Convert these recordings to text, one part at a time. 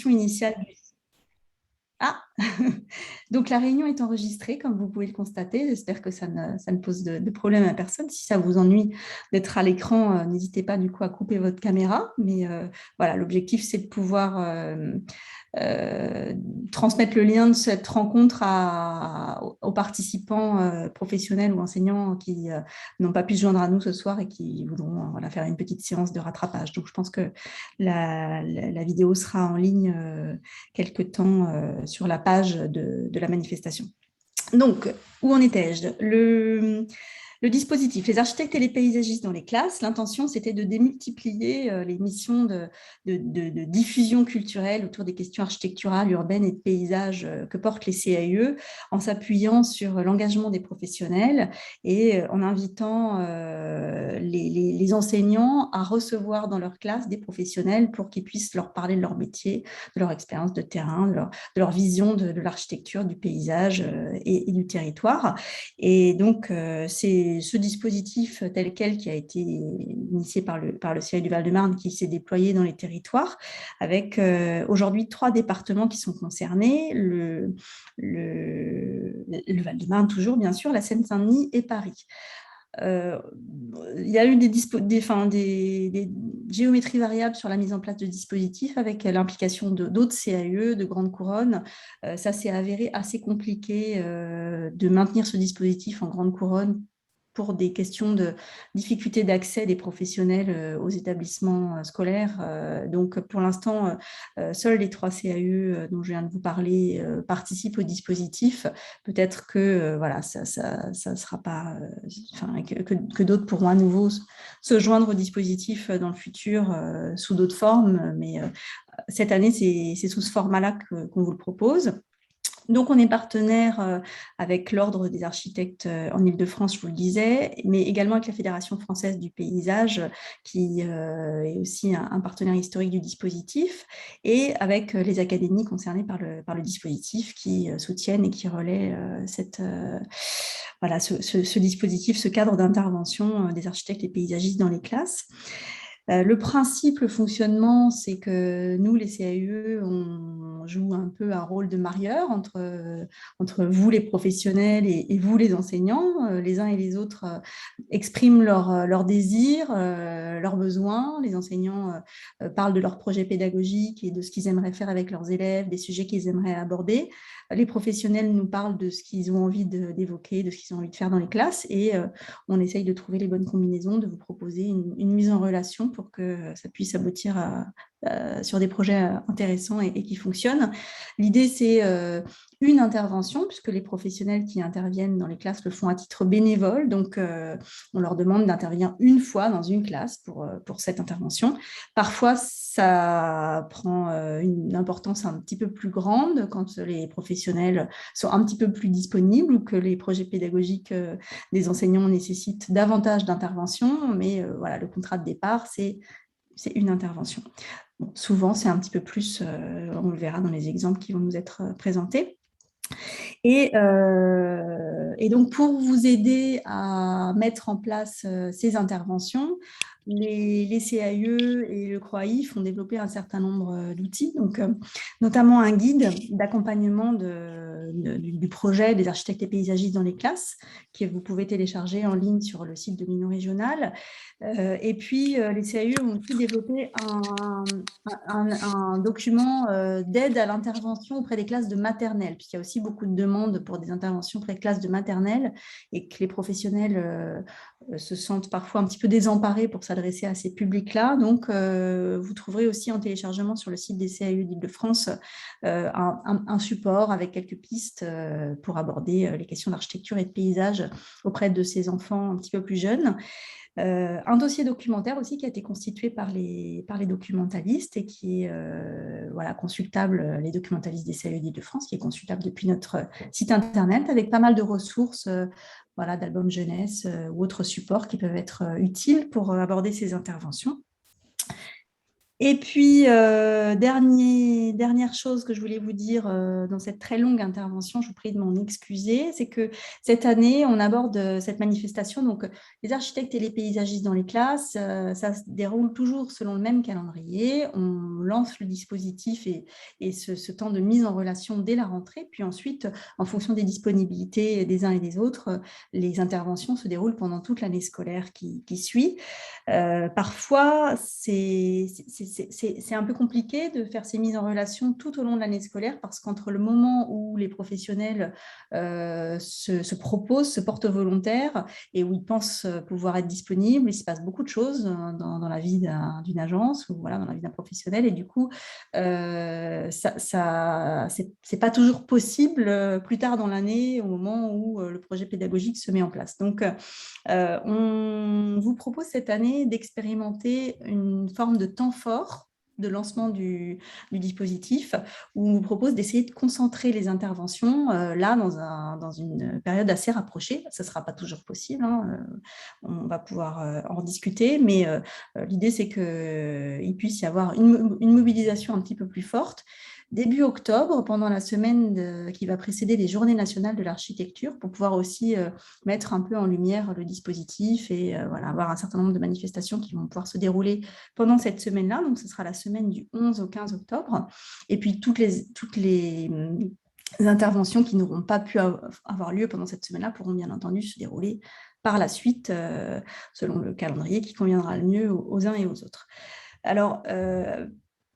Initiale. Ah, donc la réunion est enregistrée, comme vous pouvez le constater. J'espère que ça ne pose de problème à personne. Si ça vous ennuie d'être à l'écran, n'hésitez pas du coup à couper votre caméra. Mais voilà, l'objectif, c'est de pouvoir euh, transmettre le lien de cette rencontre aux participants professionnels ou enseignants qui n'ont pas pu se joindre à nous ce soir et qui voudront voilà, faire une petite séance de rattrapage. Donc, je pense que la vidéo sera en ligne quelque temps sur la page de la manifestation. Donc, où en étais-je? Le dispositif, les architectes et les paysagistes dans les classes, l'intention, c'était de démultiplier les missions de diffusion culturelle autour des questions architecturales, urbaines et de paysage que portent les CAUE, en s'appuyant sur l'engagement des professionnels et en invitant les enseignants à recevoir dans leur classe des professionnels pour qu'ils puissent leur parler de leur métier, de leur expérience de terrain, de leur vision de l'architecture, du paysage et du territoire. Et donc, c'est ce dispositif tel quel qui a été initié par le CIE du Val-de-Marne qui s'est déployé dans les territoires avec aujourd'hui 3 départements qui sont concernés, le Val-de-Marne toujours bien sûr, la Seine-Saint-Denis et Paris. Il y a eu des géométries variables sur la mise en place de dispositifs avec l'implication d'autres CAE, de grandes couronnes. Ça s'est avéré assez compliqué de maintenir ce dispositif en grande couronne pour des questions de difficulté d'accès des professionnels aux établissements scolaires. Donc, pour l'instant, seuls les 3 CAE dont je viens de vous parler participent au dispositif. Peut-être que voilà, ça sera pas, que d'autres pourront à nouveau se joindre au dispositif dans le futur sous d'autres formes. Mais cette année, c'est sous ce format-là qu'on vous le propose. Donc, on est partenaire avec l'Ordre des architectes en Île-de-France, je vous le disais, mais également avec la Fédération française du paysage, qui est aussi un partenaire historique du dispositif, et avec les académies concernées par le dispositif qui soutiennent et qui relaient voilà, ce dispositif, ce cadre d'intervention des architectes et paysagistes dans les classes. Le principe, le fonctionnement, c'est que nous, les CAUE, on joue un peu un rôle de marieur entre vous, les professionnels, et vous, les enseignants. Les uns et les autres expriment leurs désirs, leurs besoins. Les enseignants parlent de leurs projets pédagogiques et de ce qu'ils aimeraient faire avec leurs élèves, des sujets qu'ils aimeraient aborder. Les professionnels nous parlent de ce qu'ils ont envie d'évoquer, de ce qu'ils ont envie de faire dans les classes, et on essaye de trouver les bonnes combinaisons, de vous proposer une mise en relation pour que ça puisse aboutir sur des projets intéressants et qui fonctionnent. L'idée, c'est une intervention, puisque les professionnels qui interviennent dans les classes le font à titre bénévole. Donc, on leur demande d'intervenir une fois dans une classe pour cette intervention. Parfois, ça prend une importance un petit peu plus grande quand les professionnels sont un petit peu plus disponibles ou que les projets pédagogiques des enseignants nécessitent davantage d'intervention. Mais voilà, le contrat de départ, c'est une intervention. Bon, souvent, c'est un petit peu plus, on le verra dans les exemples qui vont nous être présentés. Et donc, pour vous aider à mettre en place ces interventions, les CAE et le CROAIF ont développé un certain nombre d'outils, donc notamment un guide d'accompagnement du projet des architectes et paysagistes dans les classes, que vous pouvez télécharger en ligne sur le site de l'Union régionale. Et puis, les CAE ont aussi développé un document d'aide à l'intervention auprès des classes de maternelle, puisqu'il y a aussi beaucoup de demandes pour des interventions auprès des classes de maternelle et que les professionnels se sentent parfois un petit peu désemparés pour s'adresser à ces publics-là. Donc, vous trouverez aussi en téléchargement sur le site des CAE d'Île-de-France un support avec quelques pistes pour aborder les questions d'architecture et de paysage auprès de ces enfants un petit peu plus jeunes. Un dossier documentaire aussi qui a été constitué par les documentalistes et qui est consultable, les documentalistes des CAE d'Île-de-France, qui est consultable depuis notre site internet avec pas mal de ressources d'albums jeunesse ou autres supports qui peuvent être utiles pour aborder ces interventions. Et puis, dernière chose que je voulais vous dire dans cette très longue intervention, je vous prie de m'en excuser, c'est que cette année, on aborde cette manifestation, donc les architectes et les paysagistes dans les classes, ça se déroule toujours selon le même calendrier. On lance le dispositif et ce temps de mise en relation dès la rentrée, puis ensuite, en fonction des disponibilités des uns et des autres, les interventions se déroulent pendant toute l'année scolaire qui suit. Parfois, c'est un peu compliqué de faire ces mises en relation tout au long de l'année scolaire parce qu'entre le moment où les professionnels se proposent, se portent volontaires et où ils pensent pouvoir être disponibles, il se passe beaucoup de choses dans la vie d'une agence ou dans la vie d'un professionnel et du coup, c'est pas toujours possible plus tard dans l'année au moment où le projet pédagogique se met en place. Donc, on vous propose cette année d'expérimenter une forme de temps fort de lancement du dispositif, où on vous propose d'essayer de concentrer les interventions là dans une période assez rapprochée. Ce ne sera pas toujours possible, on va pouvoir en discuter, mais l'idée c'est qu'il puisse y avoir une mobilisation un petit peu plus forte. Début octobre, pendant la semaine qui va précéder les Journées nationales de l'architecture, pour pouvoir aussi mettre un peu en lumière le dispositif et avoir un certain nombre de manifestations qui vont pouvoir se dérouler pendant cette semaine-là. Donc, ce sera la semaine du 11 au 15 octobre. Et puis, toutes les interventions qui n'auront pas pu avoir lieu pendant cette semaine-là pourront bien entendu se dérouler par la suite, selon le calendrier qui conviendra le mieux aux uns et aux autres. Alors,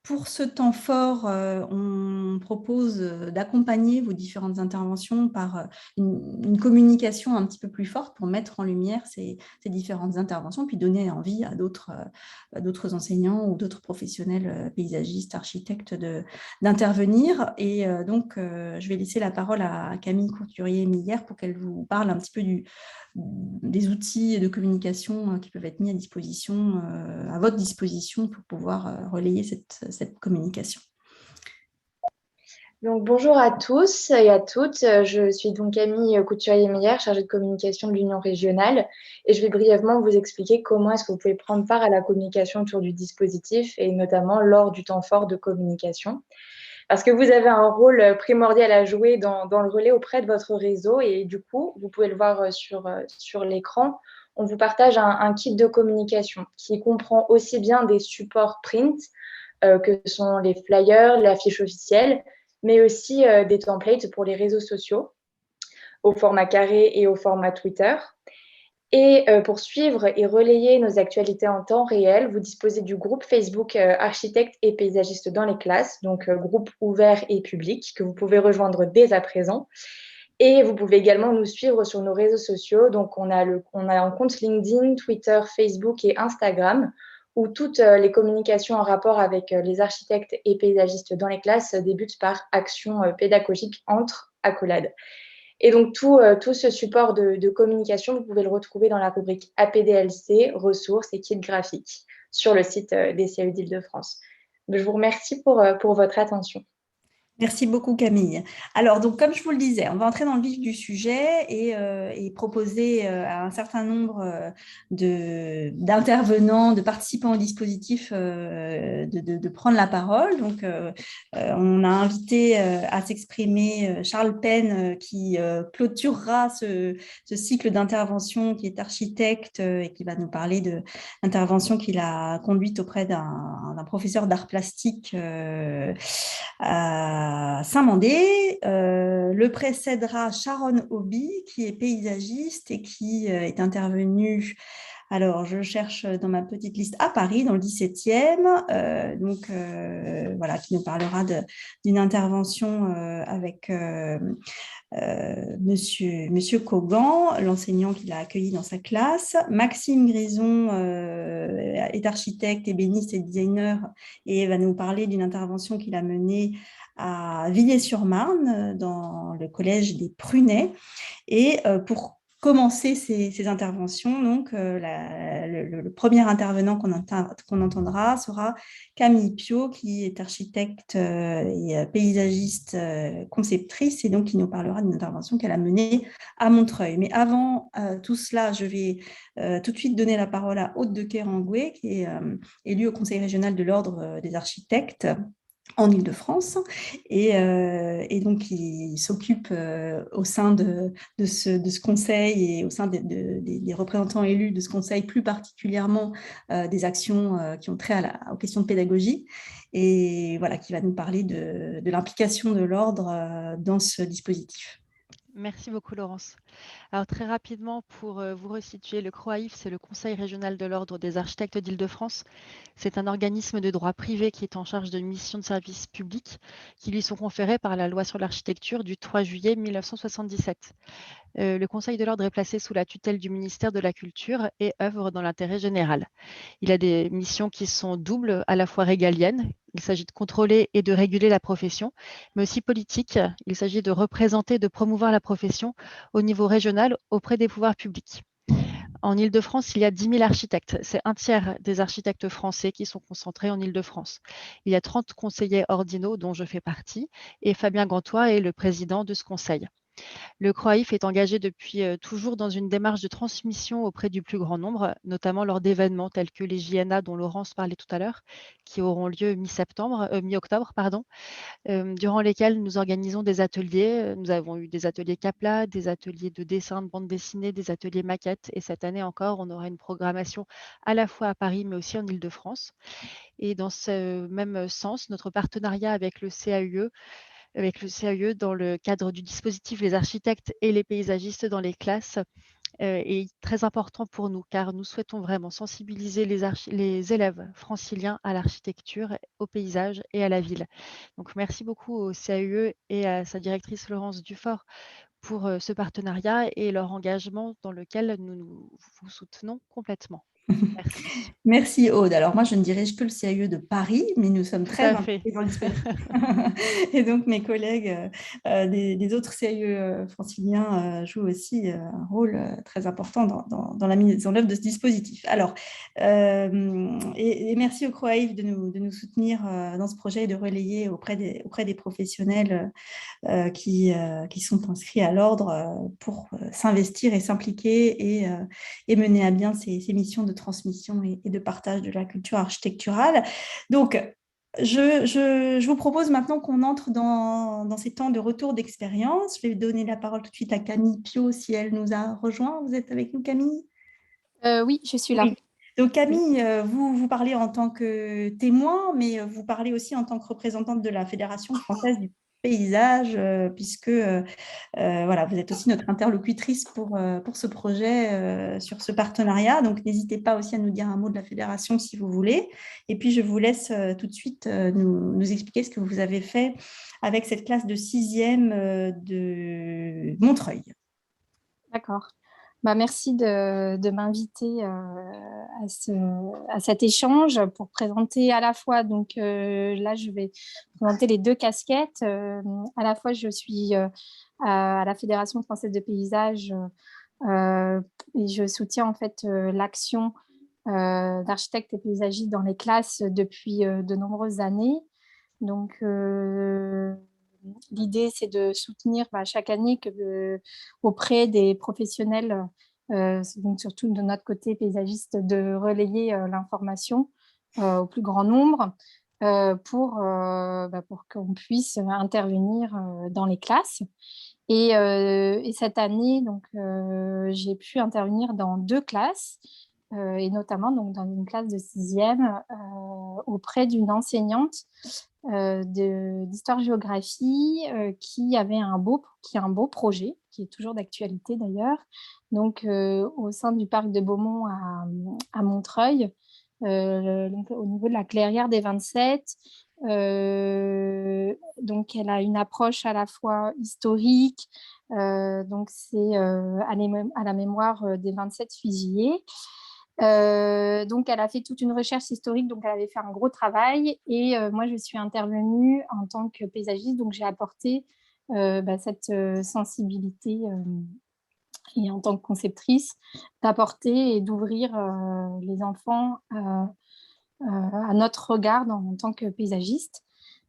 pour ce temps fort, on propose d'accompagner vos différentes interventions par une communication un petit peu plus forte pour mettre en lumière ces différentes interventions, puis donner envie à d'autres enseignants ou d'autres professionnels paysagistes, architectes d'intervenir. Et donc, je vais laisser la parole à Camille Courturier-Millière pour qu'elle vous parle un petit peu des outils de communication qui peuvent être mis à votre disposition pour pouvoir relayer cette communication. Donc, bonjour à tous et à toutes. Je suis donc Camille Couturier-Meillère, chargée de communication de l'Union régionale. Et je vais brièvement vous expliquer comment est-ce que vous pouvez prendre part à la communication autour du dispositif et notamment lors du temps fort de communication. Parce que vous avez un rôle primordial à jouer dans le relais auprès de votre réseau. Et du coup, vous pouvez le voir sur l'écran, on vous partage un kit de communication qui comprend aussi bien des supports print que sont les flyers, l'affiche officielle, mais aussi des templates pour les réseaux sociaux au format carré et au format Twitter. Et pour suivre et relayer nos actualités en temps réel, vous disposez du groupe Facebook Architectes et Paysagistes dans les classes, donc groupe ouvert et public que vous pouvez rejoindre dès à présent. Et vous pouvez également nous suivre sur nos réseaux sociaux. Donc, on a un compte LinkedIn, Twitter, Facebook et Instagram, où toutes les communications en rapport avec les architectes et paysagistes dans les classes débutent par action pédagogique entre accolades. Et donc, tout ce support de communication, vous pouvez le retrouver dans la rubrique APDLC, ressources et kits graphiques sur le site des CAE d'Île-de-France. Je vous remercie pour votre attention. Merci beaucoup Camille. Alors, donc, comme je vous le disais, on va entrer dans le vif du sujet et proposer à un certain nombre d'intervenants, de participants au dispositif de prendre la parole. Donc, on a invité à s'exprimer Charles Penn qui clôturera ce cycle d'intervention, qui est architecte et qui va nous parler de l'intervention qu'il a conduite auprès d'un professeur d'art plastique à Saint-Mandé. Le précédera Sharon Hobby, qui est paysagiste et qui est intervenue, alors je cherche dans ma petite liste, à Paris, dans le 17e, voilà, qui nous parlera d'une intervention avec Monsieur Kogan, l'enseignant qu'il a accueilli dans sa classe. Maxime Grison est architecte, ébéniste et designer et va nous parler d'une intervention qu'il a menée à Villiers-sur-Marne, dans le collège des Prunets. Et pour commencer ces interventions, donc, le premier intervenant qu'on entendra sera Camille Piot, qui est architecte et paysagiste conceptrice, et donc qui nous parlera d'une intervention qu'elle a menée à Montreuil. Mais avant tout cela, je vais tout de suite donner la parole à Aude de Kerangoué, qui est élue au Conseil régional de l'Ordre des architectes en Île-de-France, et donc il s'occupe au sein de ce conseil et au sein des représentants élus de ce conseil, plus particulièrement des actions qui ont trait aux questions de pédagogie, et voilà, qui va nous parler de l'implication de l'ordre dans ce dispositif. Merci beaucoup, Laurence. Alors, très rapidement, pour vous resituer, le CROAIF, c'est le Conseil régional de l'Ordre des architectes d'Île-de-France. C'est un organisme de droit privé qui est en charge de missions de service public qui lui sont conférées par la loi sur l'architecture du 3 juillet 1977. Le Conseil de l'Ordre est placé sous la tutelle du ministère de la Culture et œuvre dans l'intérêt général. Il a des missions qui sont doubles, à la fois régaliennes. Il s'agit de contrôler et de réguler la profession, mais aussi politiques. Il s'agit de représenter et de promouvoir la profession au niveau régional auprès des pouvoirs publics. En Île-de-France, il y a 10 000 architectes. C'est un tiers des architectes français qui sont concentrés en Île-de-France. Il y a 30 conseillers ordinaux, dont je fais partie, et Fabien Gantois est le président de ce conseil. Le CROAIF est engagé depuis toujours dans une démarche de transmission auprès du plus grand nombre, notamment lors d'événements tels que les JNA dont Laurence parlait tout à l'heure, qui auront lieu mi-octobre, durant lesquels nous organisons des ateliers. Nous avons eu des ateliers CAPLA, des ateliers de dessin de bande dessinée, des ateliers maquettes, et cette année encore, on aura une programmation à la fois à Paris, mais aussi en Île-de-France. Et dans ce même sens, notre partenariat avec le CAUE dans le cadre du dispositif Les architectes et les paysagistes dans les classes est très important pour nous, car nous souhaitons vraiment sensibiliser les élèves franciliens à l'architecture, au paysage et à la ville. Donc merci beaucoup au CAUE et à sa directrice Laurence Dufort pour ce partenariat et leur engagement dans lequel nous vous soutenons complètement. Merci. Merci Aude. Alors moi, je ne dirige que le CAE de Paris, mais nous sommes Tout très à fait. impliqués dans le dispositif. Et donc mes collègues des autres CAE franciliens jouent aussi un rôle très important dans la mise en œuvre de ce dispositif. Alors, et merci au CROAIF de nous soutenir dans ce projet et de relayer auprès des professionnels qui sont inscrits à l'ordre pour s'investir et s'impliquer et mener à bien ces missions de transmission et de partage de la culture architecturale. Donc, je vous propose maintenant qu'on entre dans ces temps de retour d'expérience. Je vais donner la parole tout de suite à Camille Piot, si elle nous a rejoint. Vous êtes avec nous, Camille? Oui, je suis là. Oui. Donc Camille, vous parlez en tant que témoin, mais vous parlez aussi en tant que représentante de la Fédération française du paysage, puisque voilà, vous êtes aussi notre interlocutrice pour ce projet, sur ce partenariat. Donc n'hésitez pas aussi à nous dire un mot de la Fédération si vous voulez. Et puis je vous laisse tout de suite nous expliquer ce que vous avez fait avec cette classe de 6e de Montreuil. D'accord. Merci de m'inviter à cet échange pour présenter à la fois, donc là je vais présenter les deux casquettes. À la fois je suis à la Fédération française de paysage et je soutiens en fait l'action d'architectes et paysagistes dans les classes depuis de nombreuses années. Donc l'idée, c'est de soutenir chaque année auprès des professionnels, donc surtout de notre côté paysagiste, de relayer l'information au plus grand nombre pour qu'on puisse intervenir dans les classes. Et cette année, donc, j'ai pu intervenir dans 2 classes, et notamment donc, dans une classe de 6e auprès d'une enseignante d'histoire-géographie qui a un beau projet, qui est toujours d'actualité d'ailleurs, donc au sein du parc de Beaumont à Montreuil, donc, au niveau de la clairière des 27. Donc, elle a une approche à la fois historique, donc c'est à la mémoire des 27 fusillés. Donc, elle a fait toute une recherche historique, donc elle avait fait un gros travail. Et moi, je suis intervenue en tant que paysagiste, donc j'ai apporté cette sensibilité et en tant que conceptrice, d'apporter et d'ouvrir les enfants à notre regard en tant que paysagiste.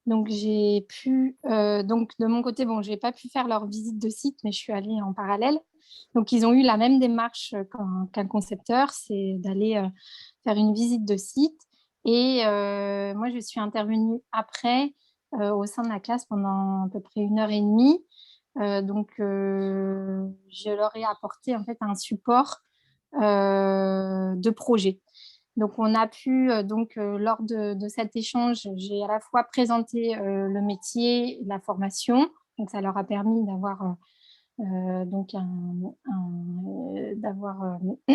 Donc, j'ai pu, donc de mon côté, bon, j'ai pas pu faire leur visite de site, mais je suis allée en parallèle. Donc, ils ont eu la même démarche qu'un concepteur, c'est d'aller faire une visite de site. Et moi, je suis intervenue après au sein de la classe pendant à peu près 1 heure et demie. Donc, je leur ai apporté en fait un support de projet. Donc, on a pu, lors de cet échange, j'ai à la fois présenté le métier, la formation. Donc, ça leur a permis d'avoir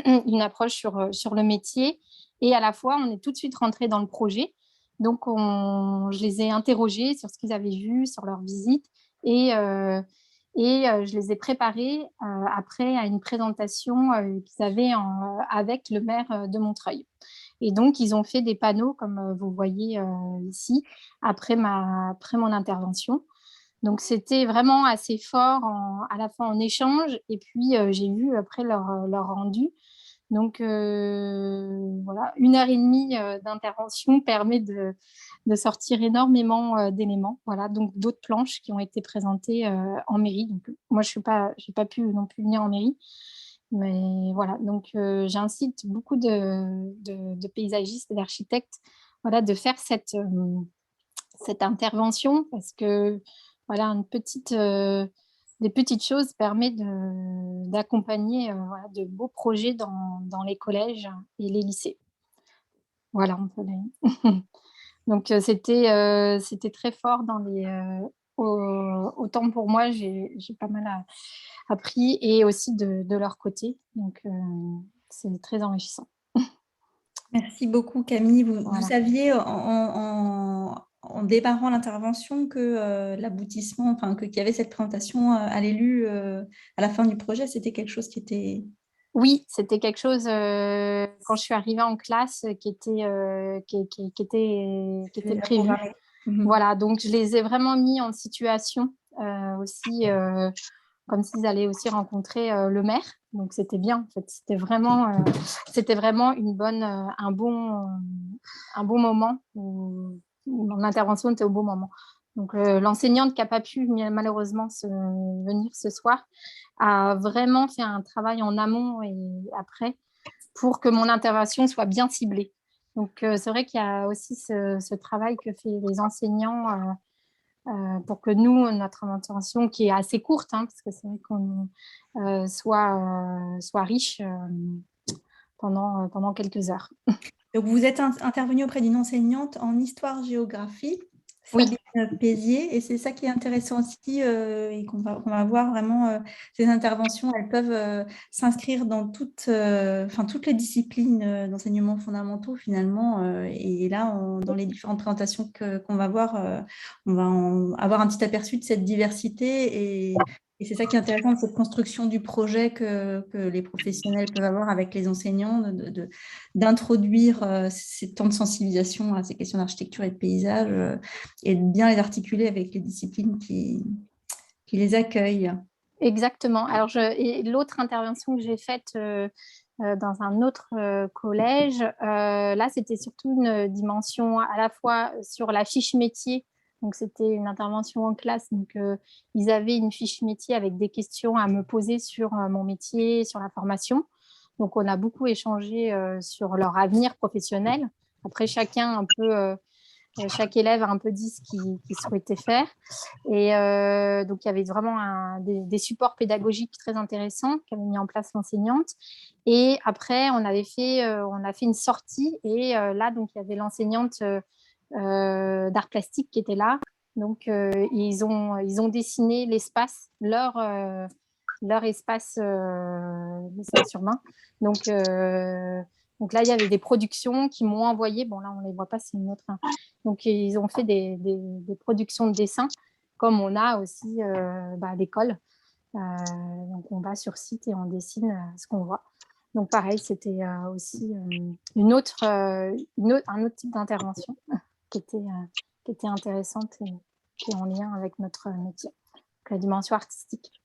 une approche sur le métier. Et à la fois, on est tout de suite rentré dans le projet. Donc, je les ai interrogés sur ce qu'ils avaient vu, sur leur visite. Et je les ai préparés après à une présentation qu'ils avaient avec le maire de Montreuil. Et donc, ils ont fait des panneaux, comme vous voyez ici, après mon intervention. Donc, c'était vraiment assez fort, à la fois en échange, et puis j'ai vu après leur rendu. Donc, voilà, 1 heure et demie d'intervention permet de sortir énormément d'éléments. Voilà, donc d'autres planches qui ont été présentées en mairie. Donc, moi, j'ai pas pu non plus venir en mairie. Mais voilà, donc j'incite beaucoup de paysagistes et d'architectes, voilà, de faire cette intervention, parce que voilà, des petites choses permettent d'accompagner voilà, de beaux projets dans les collèges et les lycées. Voilà, donc c'était très fort autant pour moi, j'ai pas mal appris, et aussi de leur côté. Donc, c'est très enrichissant. Merci beaucoup, Camille. Vous Voilà. saviez en démarrant l'intervention que l'aboutissement, enfin, qu'il y avait cette présentation à l'élu à la fin du projet, c'était quelque chose qui était… Oui, c'était quelque chose, quand je suis arrivée en classe, qui était prévu. programmé. Voilà, donc je les ai vraiment mis en situation aussi, comme s'ils allaient aussi rencontrer le maire. Donc, c'était bien, en fait. C'était vraiment un bon moment où mon intervention était au bon moment. Donc, l'enseignante qui n'a pas pu malheureusement venir ce soir a vraiment fait un travail en amont et après pour que mon intervention soit bien ciblée. Donc, c'est vrai qu'il y a aussi ce travail que fait les enseignants pour que nous, notre intervention, qui est assez courte, parce que c'est vrai qu'on soit riche pendant quelques heures. Donc, vous êtes intervenu auprès d'une enseignante en histoire-géographie, Oui. Sabine Pézier, et c'est ça qui est intéressant aussi, et qu'on va voir vraiment, ces interventions, elles peuvent s'inscrire dans toutes les disciplines d'enseignement fondamentaux finalement, et là, dans les différentes présentations qu'on va voir, on va avoir un petit aperçu de cette diversité, et c'est ça qui est intéressant de cette construction du projet que les professionnels peuvent avoir avec les enseignants, d'introduire ces temps de sensibilisation à ces questions d'architecture et de paysage, et de bien les articuler avec les disciplines qui les accueillent. Exactement. Alors, et l'autre intervention que j'ai faite dans un autre collège, là, c'était surtout une dimension à la fois sur la fiche métier Donc, c'était une intervention en classe. Donc, ils avaient une fiche métier avec des questions à me poser sur mon métier, sur la formation. Donc, on a beaucoup échangé sur leur avenir professionnel. Après, chaque élève a un peu dit ce qu'il souhaitait faire. Et donc, il y avait vraiment des supports pédagogiques très intéressants qu'avait mis en place l'enseignante. Et après, on a fait une sortie. Et là, donc, il y avait l'enseignante d'art plastique qui était là. Donc, ils ont dessiné l'espace, leur espace urbain. Donc là, il y avait des productions qui m'ont envoyé. Bon, là, on ne les voit pas, c'est une autre. Donc, ils ont fait des productions de dessin, comme on a aussi à l'école. Donc, on va sur site et on dessine ce qu'on voit. Donc, pareil, c'était aussi un autre type d'intervention qui était intéressante et qui est en lien avec notre métier, la dimension artistique.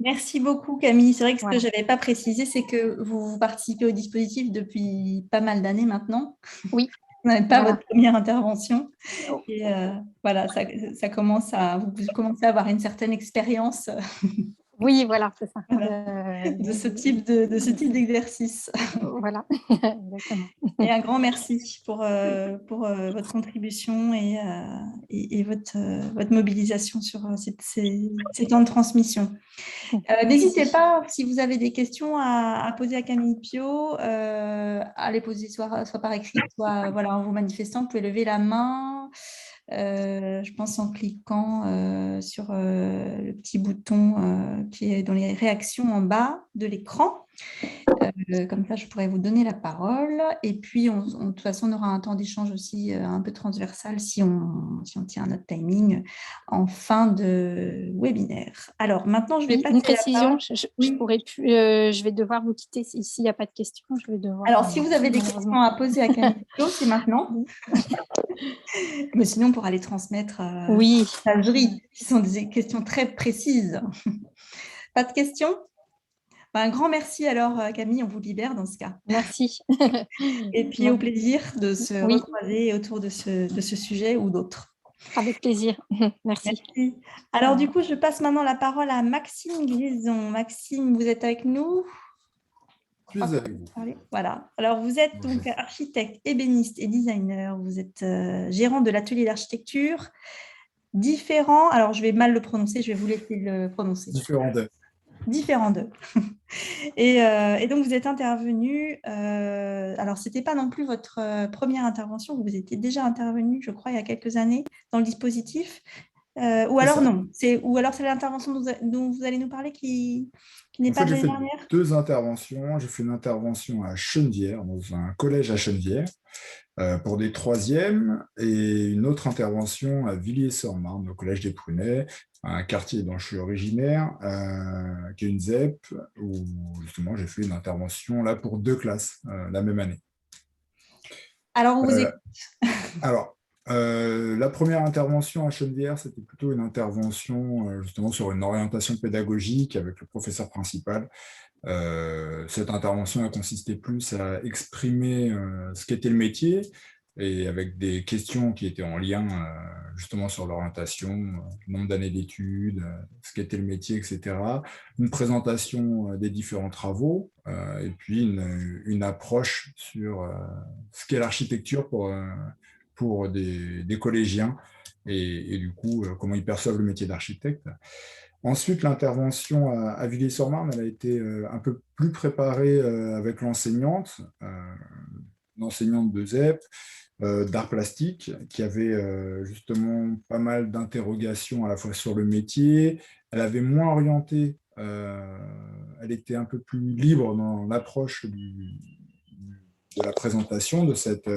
Merci beaucoup, Camille. C'est vrai que ce que je n'avais pas précisé, c'est que vous participez au dispositif depuis pas mal d'années maintenant. Oui. Vous n'êtes pas votre première intervention. Et voilà, vous commencez à avoir une certaine expérience. Oui, voilà, c'est ça. Voilà. De ce type d'exercice. Voilà, exactement. Et un grand merci pour votre contribution et votre mobilisation sur ces temps de transmission. N'hésitez pas, si vous avez des questions à poser à Camille Piot, à les poser soit par écrit, soit en vous manifestant. Vous pouvez lever la main, je pense en cliquant sur le petit bouton qui est dans les réactions en bas de l'écran. Comme ça, je pourrais vous donner la parole. Et puis, de toute façon, on aura un temps d'échange aussi un peu transversal si on tient notre timing en fin de webinaire. Alors, maintenant, je vais passer une précision. je vais devoir vous quitter s'il n'y a pas de questions. Alors, si vous avez des questions à poser à Camille Piot, c'est maintenant. Mais sinon, on pourra les transmettre à la jury, qui sont des questions très précises. Pas de questions ? Un grand merci alors, Camille, on vous libère dans ce cas. Merci. Et puis au plaisir de se recroiser autour de ce sujet ou d'autres. Avec plaisir. Merci. Alors du coup, je passe maintenant la parole à Maxime Grison. Maxime, vous êtes avec nous ? Je suis avec vous. Voilà. Alors vous êtes donc architecte, ébéniste et designer. Vous êtes gérant de l'atelier d'architecture Différent. Alors je vais mal le prononcer, je vais vous laisser le prononcer. Différent d'eux. Et donc, vous êtes intervenu, alors ce n'était pas non plus votre première intervention, vous étiez déjà intervenu, je crois, il y a quelques années dans le dispositif, ou alors non, c'est l'intervention dont vous allez nous parler qui n'est pas de l'année dernière. J'ai fait 2 interventions. J'ai fait une intervention à Chenevière, dans un collège à Chenevière, pour des 3e, et une autre intervention à Villiers-sur-Marne, au collège des Prunets, un quartier dont je suis originaire, qui est une ZEP, où justement j'ai fait une intervention là pour 2 classes la même année. Alors, on vous écoute. Alors, la première intervention à Chenevière, c'était plutôt une intervention justement sur une orientation pédagogique avec le professeur principal. Cette intervention a consisté plus à exprimer ce qu'était le métier, et avec des questions qui étaient en lien justement sur l'orientation, nombre d'années d'études, ce qu'était le métier, etc. Une présentation des différents travaux, et puis une approche sur ce qu'est l'architecture pour des collégiens, et du coup, comment ils perçoivent le métier d'architecte. Ensuite, l'intervention à Villiers-sur-Marne, elle a été un peu plus préparée avec l'enseignante de ZEP, d'art plastique, qui avait justement pas mal d'interrogations à la fois sur le métier. Elle avait moins orienté, elle était un peu plus libre dans l'approche de la présentation de cette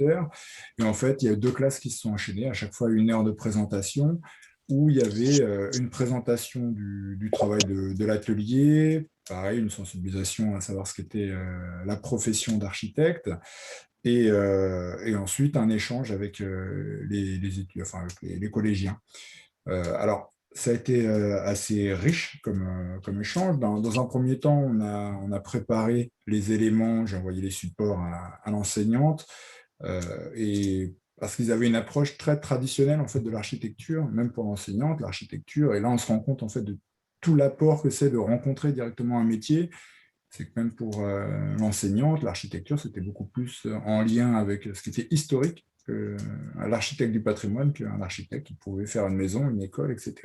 heure. Et en fait, il y a 2 classes qui se sont enchaînées, à chaque fois 1 heure de présentation, où il y avait une présentation du travail de l'atelier, pareil, une sensibilisation à savoir ce qu'était la profession d'architecte, et ensuite un échange avec les étudiants, enfin avec les collégiens. Alors, ça a été assez riche comme échange. Dans un premier temps, on a préparé les éléments, j'ai envoyé les supports à l'enseignante, et parce qu'ils avaient une approche très traditionnelle en fait, de l'architecture, même pour l'enseignante, l'architecture. Et là, on se rend compte en fait, de tout l'apport que c'est de rencontrer directement un métier. C'est que même pour l'enseignante, l'architecture, c'était beaucoup plus en lien avec ce qui était historique que l'architecte du patrimoine qu'un architecte qui pouvait faire une maison, une école, etc.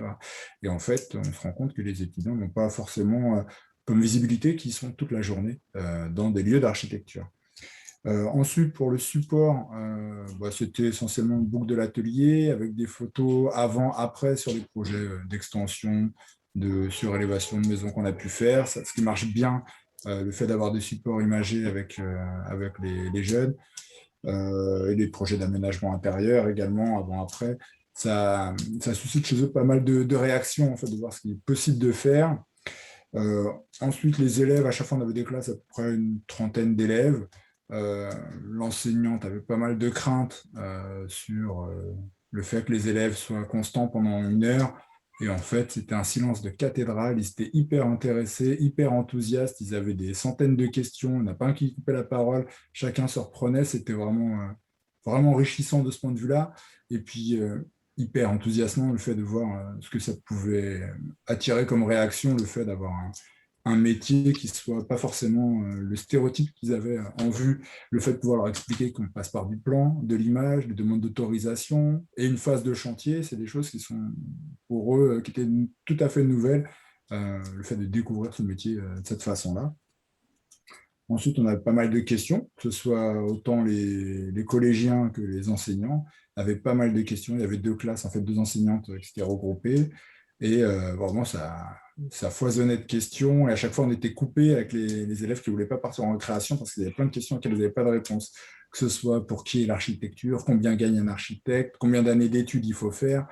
Et en fait, on se rend compte que les étudiants n'ont pas forcément comme visibilité qu'ils sont toute la journée dans des lieux d'architecture. Ensuite, pour le support, c'était essentiellement une boucle de l'atelier avec des photos avant, après sur les projets d'extension, de surélévation de maisons qu'on a pu faire. Ce qui marche bien, le fait d'avoir des supports imagés avec les jeunes et les projets d'aménagement intérieur également, avant, après, ça suscite chez eux pas mal de réactions, en fait, de voir ce qui est possible de faire. Ensuite, les élèves, à chaque fois, on avait des classes à peu près une trentaine d'élèves. L'enseignante avait pas mal de craintes sur le fait que les élèves soient constants pendant 1 heure. Et en fait, c'était un silence de cathédrale. Ils étaient hyper intéressés, hyper enthousiastes. Ils avaient des centaines de questions. Il n'y en a pas un qui coupait la parole. Chacun se reprenait. C'était vraiment, vraiment enrichissant de ce point de vue-là. Et puis, hyper enthousiasmant le fait de voir ce que ça pouvait attirer comme réaction, le fait d'avoir un métier qui ne soit pas forcément le stéréotype qu'ils avaient en vue, le fait de pouvoir leur expliquer qu'on passe par du plan, de l'image, des demandes d'autorisation et une phase de chantier, c'est des choses qui sont pour eux, qui étaient tout à fait nouvelles, le fait de découvrir ce métier de cette façon-là. Ensuite, on a pas mal de questions, que ce soit autant les collégiens que les enseignants avaient pas mal de questions. Il y avait 2 classes, en fait, 2 enseignantes qui s'étaient regroupées. Et vraiment, ça foisonnait de questions. Et à chaque fois, on était coupé avec les élèves qui ne voulaient pas partir en récréation parce qu'il y avait plein de questions auxquelles ils n'avaient pas de réponse. Que ce soit pour qui est l'architecture, combien gagne un architecte, combien d'années d'études il faut faire.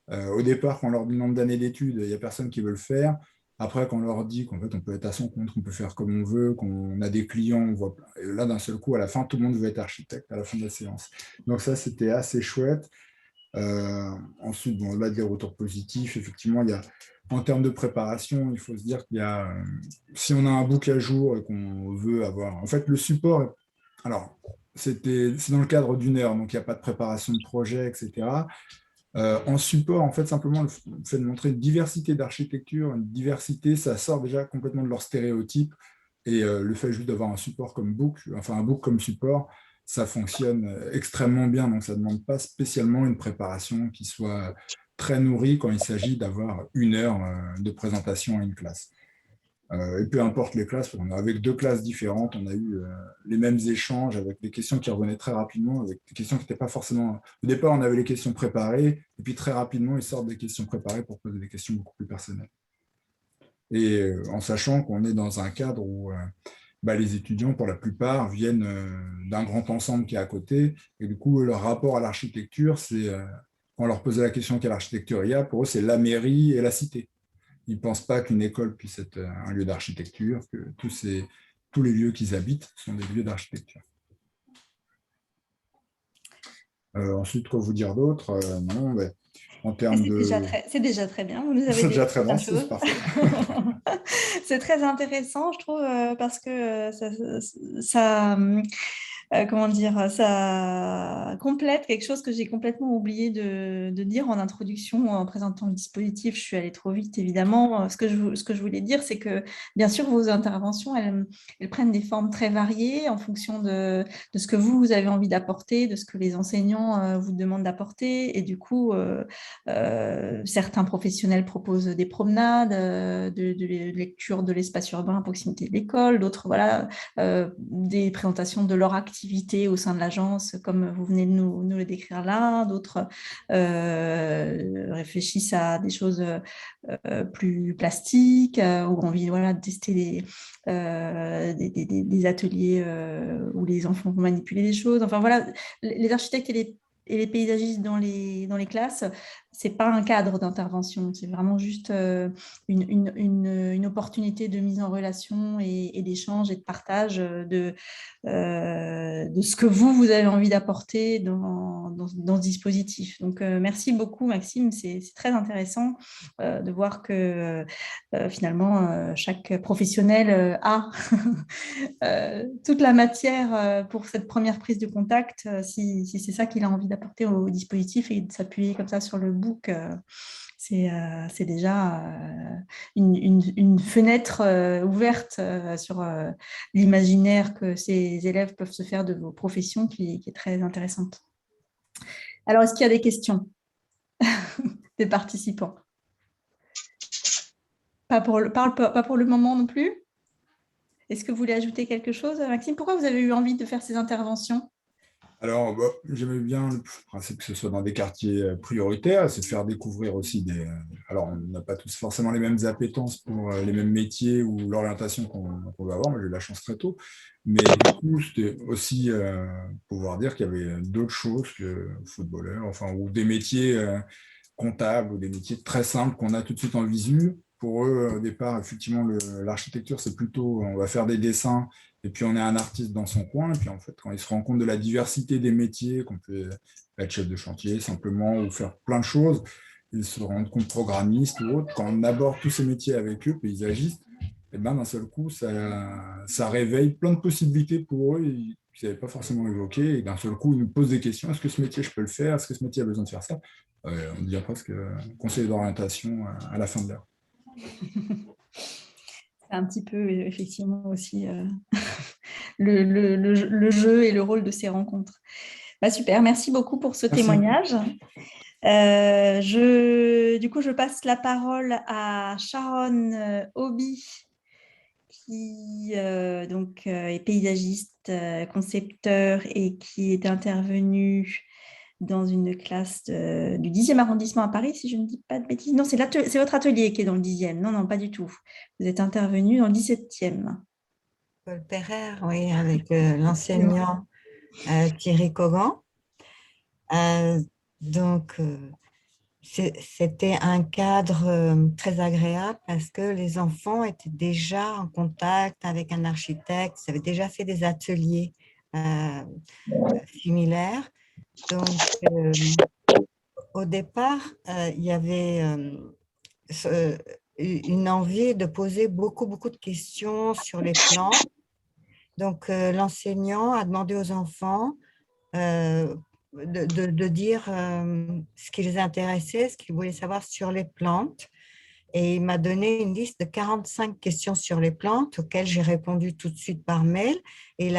Au départ, quand on leur dit le nombre d'années d'études, il n'y a personne qui veut le faire. Après, quand on leur dit qu'en fait, on peut être à son compte, qu'on peut faire comme on veut, qu'on a des clients, on voit... Et là, d'un seul coup, à la fin, tout le monde veut être architecte à la fin de la séance. Donc ça, c'était assez chouette. Ensuite, bon, là, des retours positifs. Effectivement, il y a, en termes de préparation, il faut se dire qu'il y a, si on a un book à jour et qu'on veut avoir... En fait, le support, alors, c'est dans le cadre d'1 heure, donc il n'y a pas de préparation de projet, etc. En support, en fait, simplement le fait de montrer une diversité d'architecture, une diversité, ça sort déjà complètement de leur stéréotype. Et le fait juste d'avoir un support comme book, enfin un book comme support, ça fonctionne extrêmement bien. Donc, ça ne demande pas spécialement une préparation qui soit très nourrie quand il s'agit d'avoir 1 heure de présentation à une classe. Et peu importe les classes, avec 2 classes différentes, on a eu les mêmes échanges avec des questions qui revenaient très rapidement, avec des questions qui n'étaient pas forcément... Au départ, on avait les questions préparées, et puis très rapidement, ils sortent des questions préparées pour poser des questions beaucoup plus personnelles. Et en sachant qu'on est dans un cadre où les étudiants, pour la plupart, viennent d'un grand ensemble qui est à côté, et du coup, leur rapport à l'architecture, c'est... quand on leur posait la question quelle architecture il y a, pour eux, c'est la mairie et la cité. Ils ne pensent pas qu'une école puisse être un lieu d'architecture, que tous les lieux qu'ils habitent sont des lieux d'architecture. Ensuite, quoi vous dire d'autre? Non, en termes de... C'est déjà très bien. Vous nous avez c'est déjà très bien, c'est parfait. C'est très intéressant, je trouve, parce que ça comment dire, ça complète quelque chose que j'ai complètement oublié de dire en introduction, en présentant le dispositif. Je suis allée trop vite, évidemment. Ce que je voulais dire, c'est que, bien sûr, vos interventions, elles prennent des formes très variées en fonction de ce que vous avez envie d'apporter, de ce que les enseignants vous demandent d'apporter. Et du coup, certains professionnels proposent des promenades, de lecture de l'espace urbain à proximité de l'école, d'autres, voilà, des présentations de leur activité au sein de l'agence, comme vous venez de nous le décrire là. D'autres réfléchissent à des choses plus plastiques, ou ont envie, voilà, de tester des ateliers où les enfants vont manipuler des choses. Enfin, voilà, les architectes et les paysagistes dans les classes c'est pas un cadre d'intervention, c'est vraiment juste une opportunité de mise en relation et d'échange et de partage de ce que vous avez envie d'apporter dans ce dispositif. Donc, merci beaucoup, Maxime. C'est très intéressant de voir que finalement, chaque professionnel a toute la matière pour cette première prise de contact, si c'est ça qu'il a envie d'apporter au dispositif et de s'appuyer comme ça sur le book. C'est déjà une fenêtre ouverte sur l'imaginaire que ces élèves peuvent se faire de vos professions qui est très intéressante. Alors, est-ce qu'il y a des questions des participants? Pas pour le moment non plus? Est-ce que vous voulez ajouter quelque chose, Maxime? Pourquoi vous avez eu envie de faire ces interventions? Alors, j'aimais bien le principe que ce soit dans des quartiers prioritaires, c'est de faire découvrir aussi des... Alors, on n'a pas tous forcément les mêmes appétences pour les mêmes métiers ou l'orientation qu'on va avoir. Moi, j'ai eu la chance très tôt. Mais du coup, c'était aussi pouvoir dire qu'il y avait d'autres choses que footballeur, enfin, ou des métiers comptables ou des métiers très simples qu'on a tout de suite en visu. Pour eux, au départ, effectivement, l'architecture, c'est plutôt, on va faire des dessins et puis on est un artiste dans son coin. Et puis en fait, quand ils se rendent compte de la diversité des métiers, qu'on peut être chef de chantier simplement ou faire plein de choses, ils se rendent compte programmistes ou autres. Quand on aborde tous ces métiers avec eux, paysagistes, et ben, d'un seul coup, ça réveille plein de possibilités pour eux qu'ils n'avaient pas forcément évoquées. Et d'un seul coup, ils nous posent des questions. Est-ce que ce métier, je peux le faire? Est-ce que ce métier a besoin de faire ça? On dirait presque conseiller d'orientation à la fin de l'heure. C'est un petit peu, effectivement, aussi le jeu et le rôle de ces rencontres. Bah, super, merci beaucoup pour ce témoignage. Du coup, je passe la parole à Sharon Obi, qui est paysagiste, concepteur et qui est intervenue dans une classe du 10e arrondissement à Paris, si je ne dis pas de bêtises. Non, c'est votre atelier qui est dans le 10e. Non, non, pas du tout. Vous êtes intervenu dans le 17e. Paul Perrer, oui, avec l'enseignant Thierry Cogan. Donc, c'était un cadre très agréable parce que les enfants étaient déjà en contact avec un architecte, ils avaient déjà fait des ateliers similaires. Donc, au départ, il y avait une envie de poser beaucoup de questions sur les plans. Donc, l'enseignant a demandé aux enfants de dire ce qui les intéressait, ce qu'ils voulaient savoir sur les plantes. Et il m'a donné une liste de 45 questions sur les plantes auxquelles j'ai répondu tout de suite par mail. Et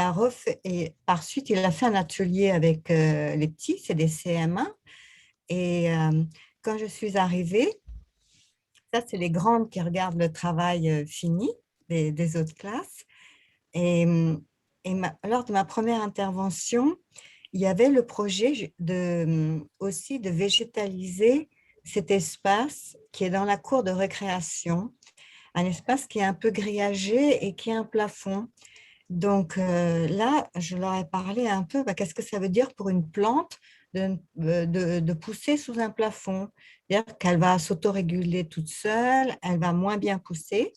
par suite, il a fait un atelier avec les petits, c'est des CM1. Et quand je suis arrivée, ça, c'est les grandes qui regardent le travail fini des autres classes. Et lors de ma première intervention, il y avait le projet aussi de végétaliser cet espace qui est dans la cour de récréation, un espace qui est un peu grillagé et qui a un plafond. Donc là, je leur ai parlé un peu, qu'est-ce que ça veut dire pour une plante de pousser sous un plafond? C'est-à-dire qu'elle va s'autoréguler toute seule, elle va moins bien pousser.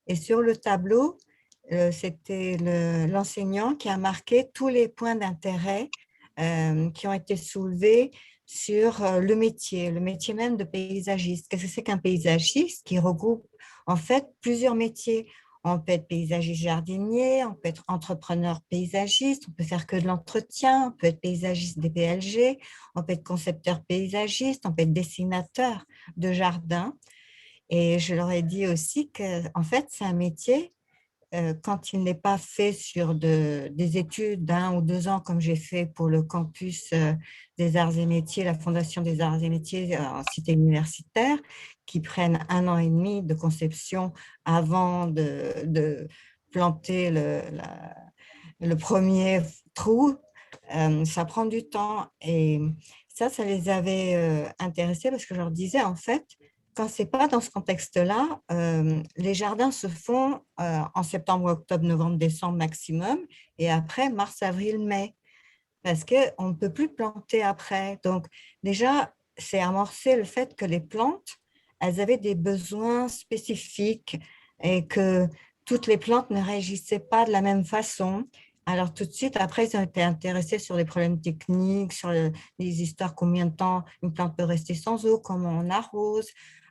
Et sur le tableau, c'était l'enseignant qui a marqué tous les points d'intérêt qui ont été soulevés sur le métier même de paysagiste. Qu'est-ce que c'est qu'un paysagiste qui regroupe en fait plusieurs métiers? On peut être paysagiste jardinier, on peut être entrepreneur paysagiste, on peut faire que de l'entretien, on peut être paysagiste des PLG, on peut être concepteur paysagiste, on peut être dessinateur de jardin. Et je leur ai dit aussi qu'en fait, c'est un métier, quand il n'est pas fait sur des études d'1 ou 2 ans, comme j'ai fait pour le campus des arts et métiers, la Fondation des arts et métiers en cité universitaire, qui prennent 1 an et demi de conception avant de planter le premier trou. Ça prend du temps. Et ça les avait intéressés parce que je leur disais, en fait, quand ce n'est pas dans ce contexte-là, les jardins se font en septembre, octobre, novembre, décembre maximum, et après mars, avril, mai, parce qu'on ne peut plus planter après. Donc déjà, c'est amorcer le fait que les plantes, elles avaient des besoins spécifiques et que toutes les plantes ne réagissaient pas de la même façon. Alors tout de suite, après, ils ont été intéressés sur les problèmes techniques, sur les histoires, combien de temps une plante peut rester sans eau, comment on arrose,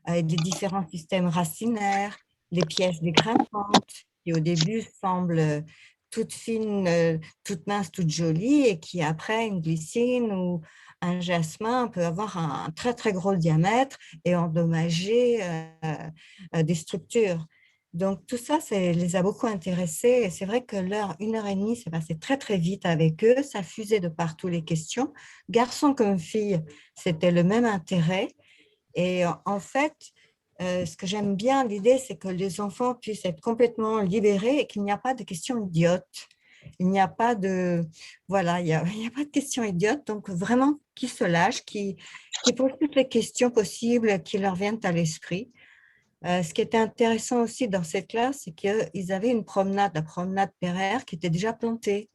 les différents systèmes racinaires, les pièces des grimpantes, qui au début semblent toutes fines, toutes minces, toutes jolies, et qui après, une glycine ou un jasmin peut avoir un très, très gros diamètre et endommager des structures. Donc, tout ça, ça les a beaucoup intéressés. Et c'est vrai que l'heure, 1 heure et demie, s'est passé très, très vite avec eux. Ça fusait de partout les questions. Garçons comme filles, c'était le même intérêt. Et en fait, ce que j'aime bien, l'idée, c'est que les enfants puissent être complètement libérés et qu'il n'y a pas de questions idiotes. Il n'y a pas de, voilà, il y a pas de questions idiotes. Donc, vraiment, qui se lâchent, qui posent toutes les questions possibles qui leur viennent à l'esprit. Ce qui était intéressant aussi dans cette classe, c'est qu'ils avaient une promenade, la promenade Pereire, qui était déjà plantée.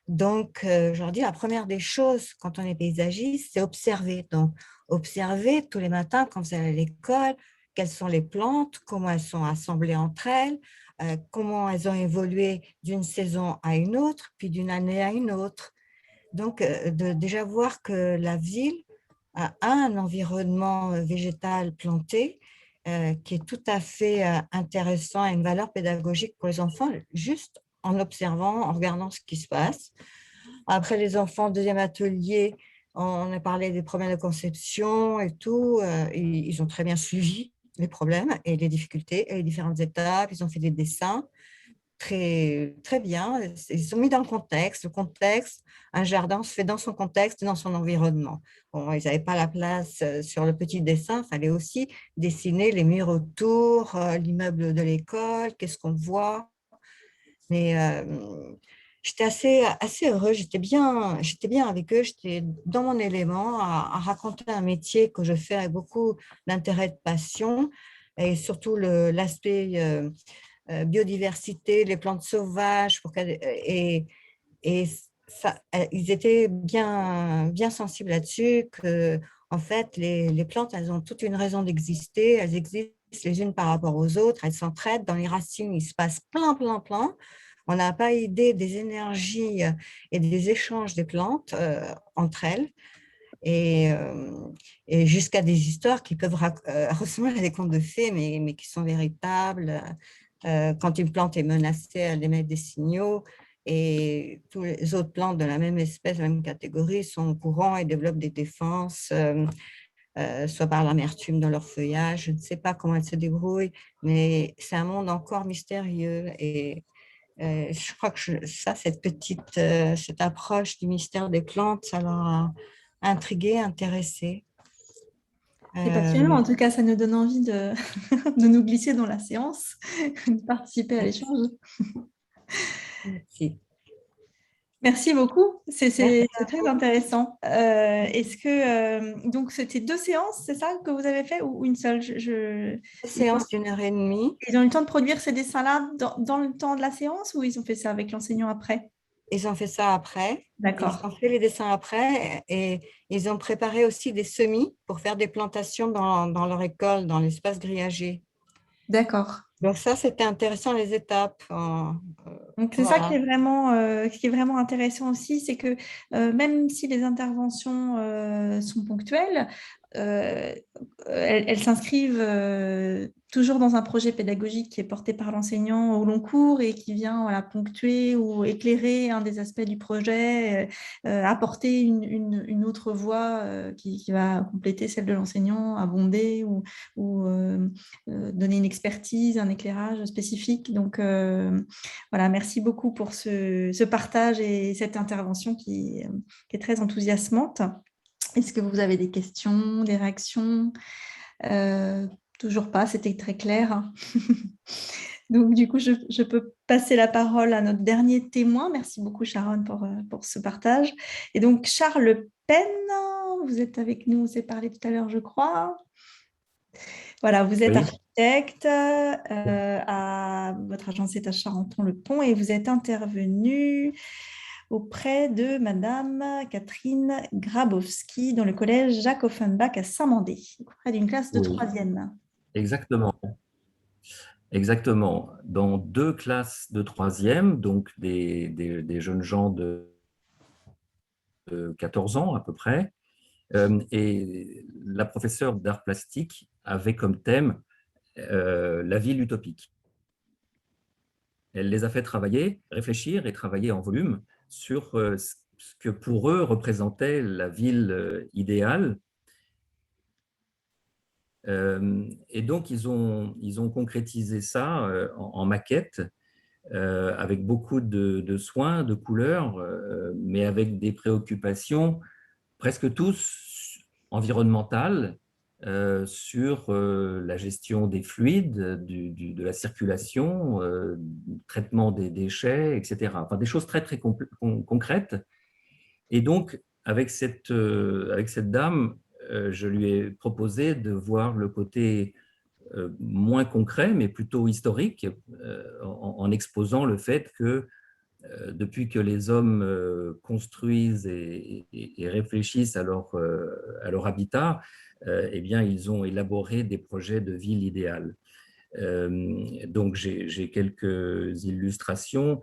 Donc, je leur dis, la première des choses quand on est paysagiste, c'est observer. Donc, observer tous les matins quand vous allez à l'école, quelles sont les plantes, comment elles sont assemblées entre elles, comment elles ont évolué d'une saison à une autre, puis d'une année à une autre. Donc, de déjà voir que la ville a un environnement végétal planté qui est tout à fait intéressant et une valeur pédagogique pour les enfants, juste en observant, en regardant ce qui se passe. Après, les enfants, deuxième atelier, on a parlé des problèmes de conception et tout. Ils ont très bien suivi les problèmes et les difficultés et les différentes étapes. Ils ont fait des dessins très, très bien. Ils sont mis dans le contexte. Le contexte, un jardin se fait dans son contexte, dans son environnement. Bon, ils n'avaient pas la place sur le petit dessin. Il fallait aussi dessiner les murs autour, l'immeuble de l'école, qu'est-ce qu'on voit. Mais j'étais assez heureuse, j'étais bien avec eux, j'étais dans mon élément à raconter un métier que je fais avec beaucoup d'intérêt et de passion, et surtout l'aspect biodiversité, les plantes sauvages, et ça, ils étaient bien sensibles là-dessus, que en fait, les plantes, elles ont toute une raison d'exister, elles existent les unes par rapport aux autres, elles s'entraident, dans les racines, il se passe plein. On n'a pas idée des énergies et des échanges des plantes entre elles, et jusqu'à des histoires qui peuvent ressembler à des contes de fées, mais qui sont véritables. Quand une plante est menacée, elle émet des signaux, et toutes les autres plantes de la même espèce, de la même catégorie, sont au courant et développent des défenses, soit par l'amertume dans leur feuillage. Je ne sais pas comment elles se débrouillent, mais c'est un monde encore mystérieux. Et je crois que cette approche du mystère des plantes, ça leur a intrigué, intéressé. C'est passionnant, en tout cas, ça nous donne envie de, de nous glisser dans la séance, de participer à l'échange. Merci. Merci beaucoup, c'est Merci très intéressant. Est-ce que, donc, c'était 2 séances, c'est ça que vous avez fait, ou une seule? Séance d'1 heure et demie. Ils ont eu le temps de produire ces dessins-là dans le temps de la séance, ou ils ont fait ça avec l'enseignant après? Ils ont fait ça après. Ils D'accord. ont fait les dessins après, et ils ont préparé aussi des semis pour faire des plantations dans leur école, dans l'espace grillagé. D'accord. Donc ça, c'était intéressant, les étapes. Donc, c'est ça qui est vraiment intéressant aussi, c'est que même si les interventions sont ponctuelles, elles s'inscrivent toujours dans un projet pédagogique qui est porté par l'enseignant au long cours et qui vient, voilà, ponctuer ou éclairer un des aspects du projet, apporter une autre voix qui va compléter celle de l'enseignant, abonder ou donner une expertise, un éclairage spécifique. Donc, voilà, merci beaucoup pour ce partage et cette intervention qui est très enthousiasmante. Est-ce que vous avez des questions, des réactions? Toujours pas, c'était très clair. Donc, du coup, je peux passer la parole à notre dernier témoin. Merci beaucoup, Sharon, pour ce partage. Et donc, Charles Pen, vous êtes avec nous, on s'est parlé tout à l'heure, je crois. Voilà, vous êtes architecte, votre agence est à Charenton-le-Pont, et vous êtes intervenu auprès de Madame Catherine Grabowski dans le collège Jacques Offenbach à Saint-Mandé, auprès d'une classe de Oui, 3e. exactement. Exactement. Dans 2 classes de 3e, donc des jeunes gens de 14 ans à peu près, et la professeure d'art plastique avait comme thème la ville utopique. Elle les a fait travailler, réfléchir et travailler en volume sur ce que pour eux représentait la ville idéale. Et donc, ils ont concrétisé ça en maquette, avec beaucoup de soins, de couleurs, mais avec des préoccupations presque tous environnementales, sur la gestion des fluides, de la circulation, traitement des déchets, etc. Enfin, des choses très, très concrètes. Et donc, avec cette dame, je lui ai proposé de voir le côté moins concret, mais plutôt historique, en exposant le fait que depuis que les hommes construisent et réfléchissent à leur habitat, eh bien, ils ont élaboré des projets de ville idéale. Donc, j'ai quelques illustrations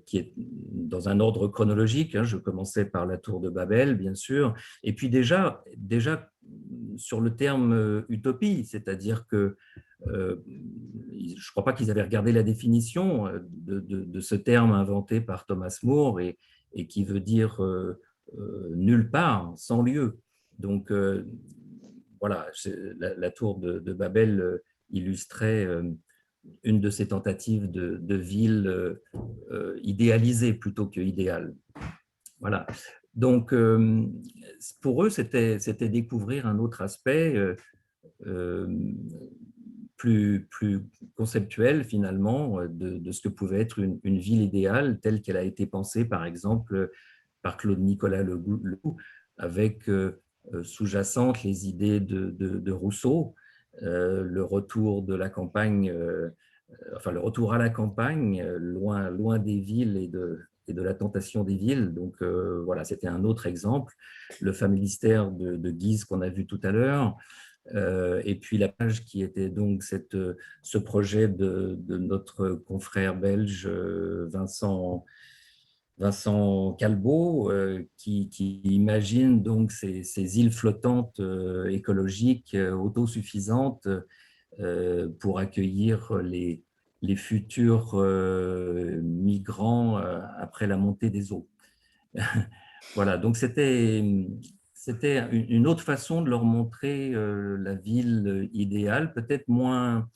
qui est dans un ordre chronologique. Je commençais par la tour de Babel, bien sûr, et puis déjà sur le terme utopie, c'est-à-dire que je ne crois pas qu'ils avaient regardé la définition de ce terme inventé par Thomas More et qui veut dire nulle part, sans lieu. Donc, voilà, la tour de Babel illustrait une de ces tentatives de ville idéalisée plutôt que idéale. Voilà. Donc, pour eux, c'était découvrir un autre aspect plus conceptuel, finalement, de ce que pouvait être une ville idéale telle qu'elle a été pensée, par exemple, par Claude-Nicolas Legoux, avec sous-jacentes les idées de Rousseau, le retour de la campagne, enfin le retour à la campagne, loin des villes et de la tentation des villes. Donc voilà, c'était un autre exemple. Le familistère de Guise qu'on a vu tout à l'heure, et puis la page qui était donc ce projet de notre confrère belge Vincent Calbeau, qui imagine donc ces îles flottantes écologiques autosuffisantes pour accueillir les futurs migrants après la montée des eaux. Voilà, donc c'était une autre façon de leur montrer la ville idéale, peut-être moins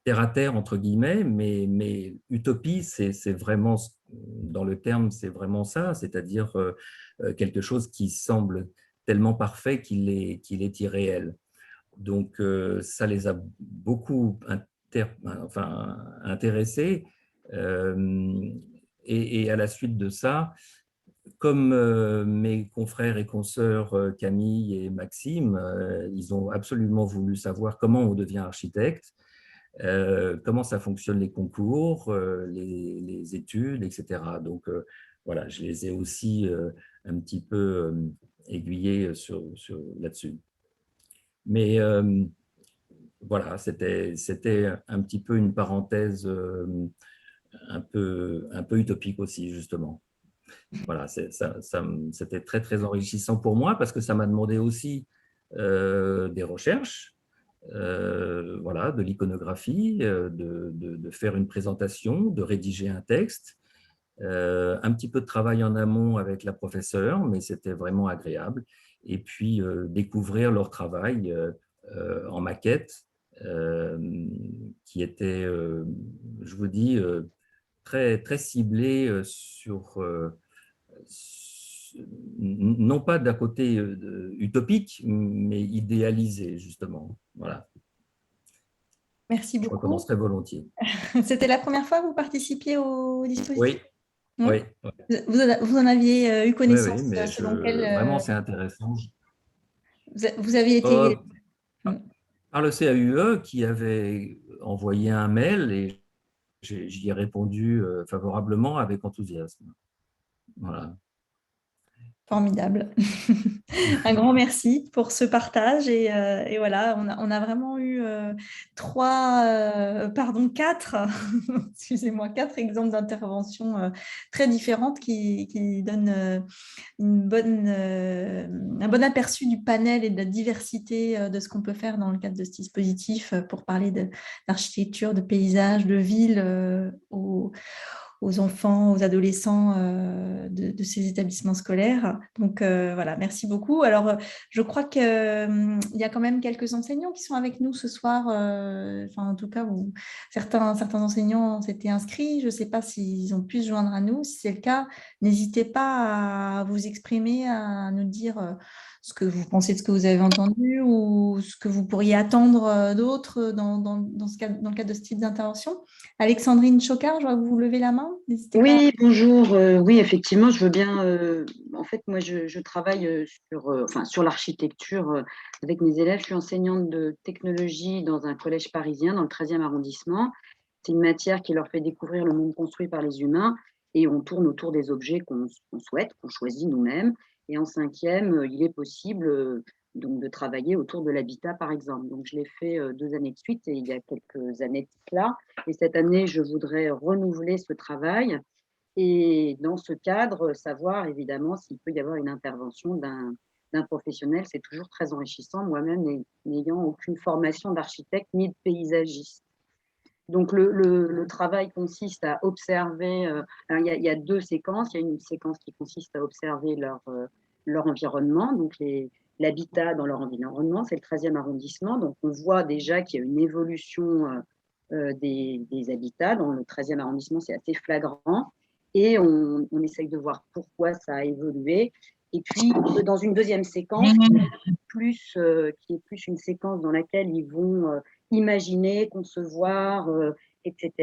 terre à terre, entre guillemets, mais utopie, c'est vraiment, dans le terme, c'est vraiment ça, c'est-à-dire quelque chose qui semble tellement parfait qu'il est irréel. Donc, ça les a beaucoup intéressés. Et à la suite de ça, comme mes confrères et consoeurs Camille et Maxime, ils ont absolument voulu savoir comment on devient architecte, comment ça fonctionne les concours, les études, etc. Donc, voilà, je les ai aussi un petit peu aiguillés là-dessus. Mais voilà, c'était un petit peu une parenthèse un peu utopique aussi, justement. Voilà, c'était très, très enrichissant pour moi parce que ça m'a demandé aussi des recherches, voilà, de l'iconographie, de faire une présentation, de rédiger un texte, un petit peu de travail en amont avec la professeure, mais c'était vraiment agréable. Et puis, découvrir leur travail en maquette, qui était, je vous dis, très, très ciblé sur non pas d'un côté utopique, mais idéalisé, justement. Voilà. Merci Je beaucoup. recommencerai volontiers. C'était la première fois que vous participiez au dispositif? Oui. Vous en aviez eu connaissance? Oui, mais vraiment, c'est intéressant. Vous avez été… Par le CAUE qui avait envoyé un mail et j'y ai répondu favorablement avec enthousiasme. Voilà. Formidable. Un grand merci pour ce partage. Et voilà, on a vraiment eu quatre, excusez-moi, 4 exemples d'interventions très différentes qui donnent un bon aperçu du panel et de la diversité de ce qu'on peut faire dans le cadre de ce dispositif pour parler d'architecture, de paysage, de ville aux enfants, aux adolescents de ces établissements scolaires. Donc voilà, merci beaucoup. Alors, je crois qu'il y a quand même quelques enseignants qui sont avec nous ce soir. En tout cas, certains enseignants s'étaient inscrits. Je ne sais pas s'ils ont pu se joindre à nous. Si c'est le cas, n'hésitez pas à vous exprimer, à nous dire ce que vous pensez de ce que vous avez entendu ou ce que vous pourriez attendre d'autres dans le cadre de ce type d'intervention. Alexandrine Chocard, je vois que vous levez la main. N'hésitez pas. Oui, bonjour. Oui, effectivement, je veux bien. En fait, moi, je travaille sur l'architecture avec mes élèves. Je suis enseignante de technologie dans un collège parisien, dans le 13e arrondissement. C'est une matière qui leur fait découvrir le monde construit par les humains et on tourne autour des objets qu'on souhaite, qu'on choisit nous-mêmes. Et en 5e, il est possible donc de travailler autour de l'habitat, par exemple. Donc, je l'ai fait 2 années de suite et il y a quelques années de cela. Et cette année, je voudrais renouveler ce travail et dans ce cadre, savoir évidemment s'il peut y avoir une intervention d'un professionnel. C'est toujours très enrichissant, moi-même n'ayant aucune formation d'architecte ni de paysagiste. Donc, le travail consiste à observer, il y a 2 séquences. Il y a une séquence qui consiste à observer leur environnement, donc l'habitat dans leur environnement, c'est le 13e arrondissement. Donc, on voit déjà qu'il y a une évolution des habitats. Dans le 13e arrondissement, c'est assez flagrant. Et on essaye de voir pourquoi ça a évolué. Et puis, dans une deuxième séquence, qui est plus une séquence dans laquelle ils vont imaginer, concevoir, etc.,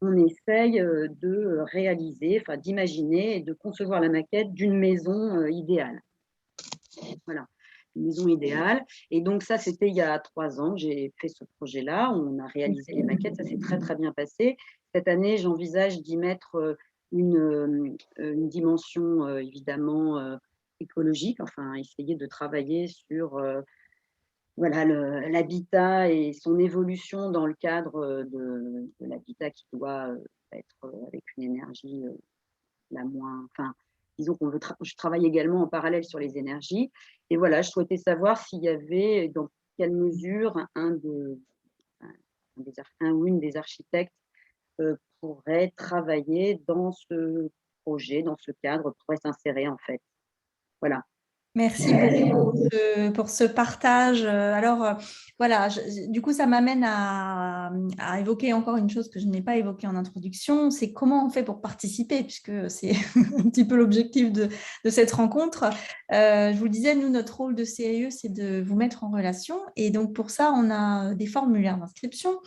on essaye de réaliser, d'imaginer et de concevoir la maquette d'une maison idéale. Voilà, une maison idéale. Et donc ça, c'était il y a 3 ans que j'ai fait ce projet-là. On a réalisé les maquettes, ça s'est très, très bien passé. Cette année, j'envisage d'y mettre une dimension évidemment écologique, essayer de travailler sur l'habitat et son évolution dans le cadre de l'habitat qui doit être avec une énergie la moins… disons qu'on je travaille également en parallèle sur les énergies. Et voilà, je souhaitais savoir s'il y avait, dans quelle mesure, un ou une des architectes pourrait travailler dans ce projet, dans ce cadre, pourrait s'insérer en fait. Voilà. Merci beaucoup pour ce partage. Alors, voilà, du coup, ça m'amène à évoquer encore une chose que je n'ai pas évoquée en introduction, c'est comment on fait pour participer, puisque c'est un petit peu l'objectif de cette rencontre. Je vous le disais, nous, notre rôle de CAE, c'est de vous mettre en relation. Et donc, pour ça, on a des formulaires d'inscription,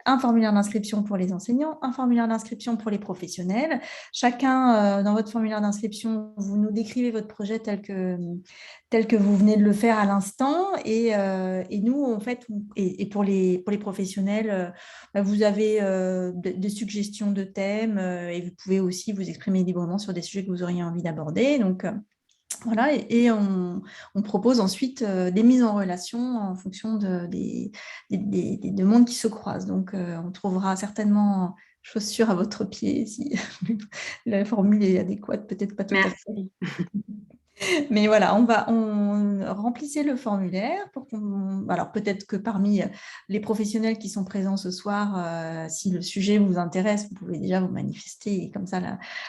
un formulaire d'inscription pour les enseignants, un formulaire d'inscription pour les professionnels. Chacun, dans votre formulaire d'inscription, vous nous décrivez votre projet tel que vous venez de le faire à l'instant. Et nous, en fait, et pour les professionnels, vous avez des suggestions de thèmes et vous pouvez aussi vous exprimer librement sur des sujets que vous auriez envie d'aborder. Donc, voilà, et on propose ensuite des mises en relation en fonction des demandes qui se croisent. Donc, on trouvera certainement chaussures à votre pied si la formule est adéquate, peut-être pas tout à fait. Mais voilà, on remplissait le formulaire alors peut-être que parmi les professionnels qui sont présents ce soir, si le sujet vous intéresse, vous pouvez déjà vous manifester et comme ça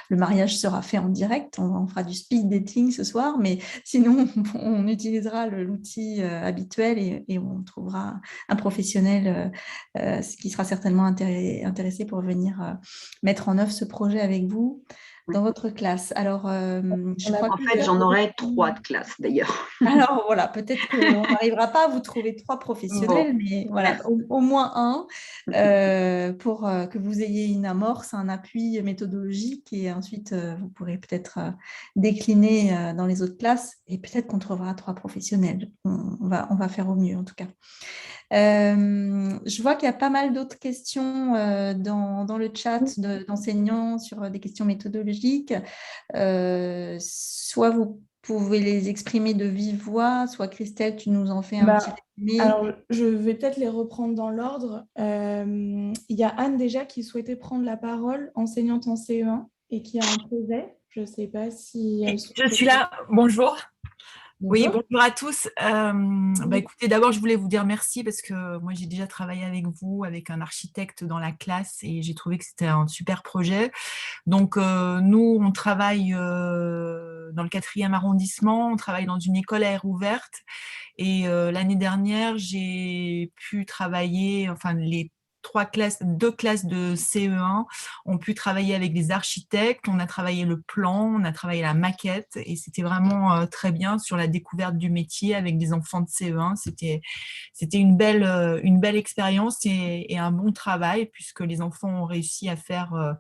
le mariage sera fait en direct. On fera du speed dating ce soir, mais sinon on utilisera l'outil habituel et on trouvera un professionnel qui sera certainement intéressé pour venir mettre en œuvre ce projet avec vous dans votre classe. Alors, j'en aurai 3 de classe d'ailleurs. Alors voilà, peut-être qu'on n'arrivera pas à vous trouver 3 professionnels, mais voilà, au moins un pour que vous ayez une amorce, un appui méthodologique et ensuite vous pourrez peut-être décliner dans les autres classes et peut-être qu'on trouvera 3 professionnels. On va faire au mieux en tout cas. Je vois qu'il y a pas mal d'autres questions dans le chat d'enseignants sur des questions méthodologiques. Soit vous pouvez les exprimer de vive voix, soit Christelle, tu nous en fais un petit résumé. Alors, je vais peut-être les reprendre dans l'ordre. Il y a Anne déjà qui souhaitait prendre la parole, enseignante en CE1, et qui a un projet. Je ne sais pas si elle Je suis là. Bonjour. Oui, Bonjour. bonjour à tous. Écoutez, d'abord, je voulais vous dire merci parce que moi, j'ai déjà travaillé avec vous, avec un architecte dans la classe et j'ai trouvé que c'était un super projet. Donc, nous, on travaille dans le 4e arrondissement, on travaille dans une école à air ouverte et l'année dernière, j'ai pu travailler, enfin, deux classes de CE1 ont pu travailler avec des architectes, on a travaillé le plan, on a travaillé la maquette et c'était vraiment très bien sur la découverte du métier avec des enfants de CE1. C'était une belle expérience et un bon travail puisque les enfants ont réussi à faire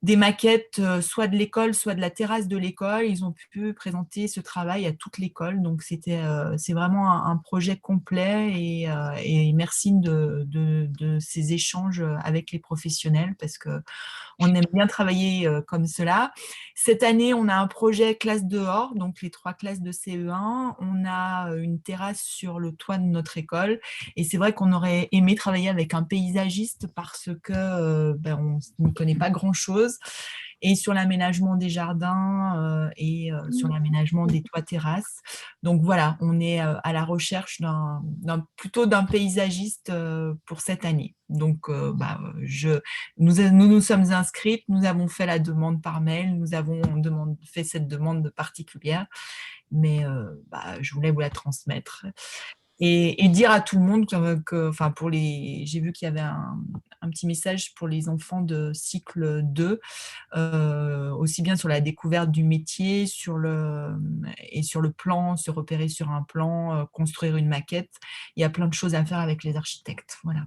des maquettes soit de l'école, soit de la terrasse de l'école. Ils ont pu présenter ce travail à toute l'école. Donc, c'est vraiment un projet complet et merci de ces échanges avec les professionnels parce qu'on aime bien travailler comme cela. Cette année, on a un projet classe dehors, donc les 3 classes de CE1. On a une terrasse sur le toit de notre école et c'est vrai qu'on aurait aimé travailler avec un paysagiste parce que on ne connaît pas grand-chose. Et sur l'aménagement des jardins sur l'aménagement des toits terrasses. Donc voilà, on est à la recherche plutôt d'un paysagiste pour cette année. Donc nous sommes inscrites, nous avons fait la demande par mail, nous avons fait cette demande particulière, mais je voulais vous la transmettre. Et dire à tout le monde que j'ai vu qu'il y avait un petit message pour les enfants de cycle 2, aussi bien sur la découverte du métier, et sur le plan, se repérer sur un plan, construire une maquette. Il y a plein de choses à faire avec les architectes. Voilà.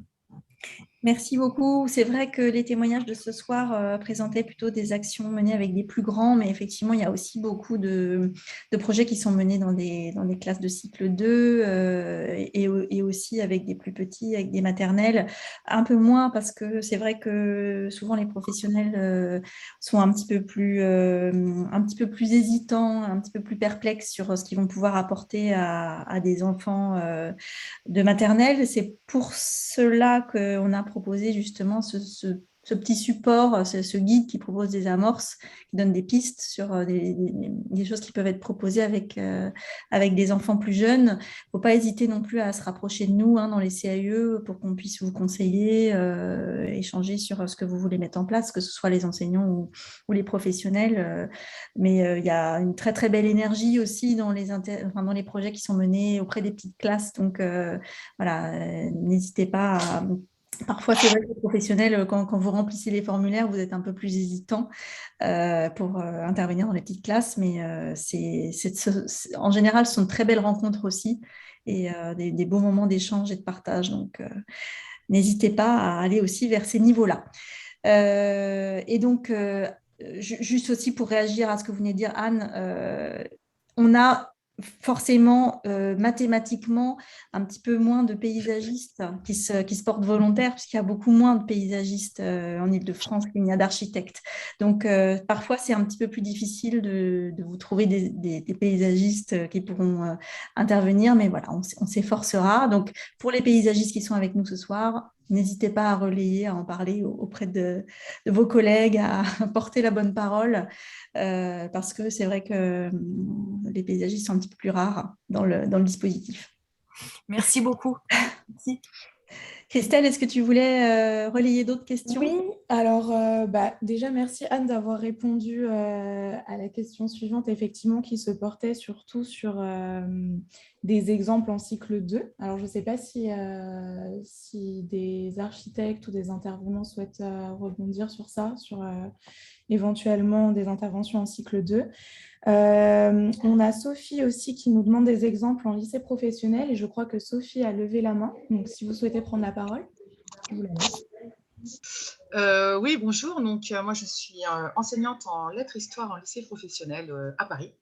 Merci beaucoup. C'est vrai que les témoignages de ce soir présentaient plutôt des actions menées avec des plus grands, mais effectivement, il y a aussi beaucoup de projets qui sont menés dans des classes de cycle 2 et aussi avec des plus petits, avec des maternelles. Un peu moins parce que c'est vrai que souvent les professionnels sont un petit peu plus hésitants, un petit peu plus perplexes sur ce qu'ils vont pouvoir apporter à des enfants de maternelle. C'est pour cela qu'on a proposé justement ce petit support, ce guide qui propose des amorces, qui donne des pistes sur des choses qui peuvent être proposées avec des enfants plus jeunes. Il ne faut pas hésiter non plus à se rapprocher de nous dans les CAE pour qu'on puisse vous conseiller, échanger sur ce que vous voulez mettre en place, que ce soit les enseignants ou les professionnels. Mais il y a une très très belle énergie aussi dans les projets qui sont menés auprès des petites classes. Donc voilà, n'hésitez pas à... Parfois, c'est vrai que les professionnels, quand vous remplissez les formulaires, vous êtes un peu plus hésitant pour intervenir dans les petites classes, mais en général, ce sont de très belles rencontres aussi et des beaux moments d'échange et de partage. Donc, n'hésitez pas à aller aussi vers ces niveaux-là. Et donc, juste aussi pour réagir à ce que vous venez de dire, Anne, on a forcément mathématiquement un petit peu moins de paysagistes qui se portent volontaires puisqu'il y a beaucoup moins de paysagistes en Île-de-France qu'il n'y a d'architectes. Donc parfois c'est un petit peu plus difficile de vous trouver des paysagistes qui pourront intervenir, mais voilà, on s'efforcera. Donc pour les paysagistes qui sont avec nous ce soir, n'hésitez pas à relayer, à en parler auprès de vos collègues, à porter la bonne parole, parce que c'est vrai que les paysagistes sont un petit peu plus rares dans le dispositif. Merci beaucoup. Merci. Christelle, est-ce que tu voulais relayer d'autres questions? Oui, alors déjà merci Anne d'avoir répondu à la question suivante, effectivement, qui se portait surtout sur des exemples en cycle 2. Alors je ne sais pas si des architectes ou des intervenants souhaitent rebondir sur ça, sur éventuellement des interventions en cycle 2. On a Sophie aussi qui nous demande des exemples en lycée professionnel et je crois que Sophie a levé la main. Donc, si vous souhaitez prendre la parole, je vous la laisse. Oui, bonjour. Donc, moi, je suis enseignante en lettres histoire en lycée professionnel à Paris.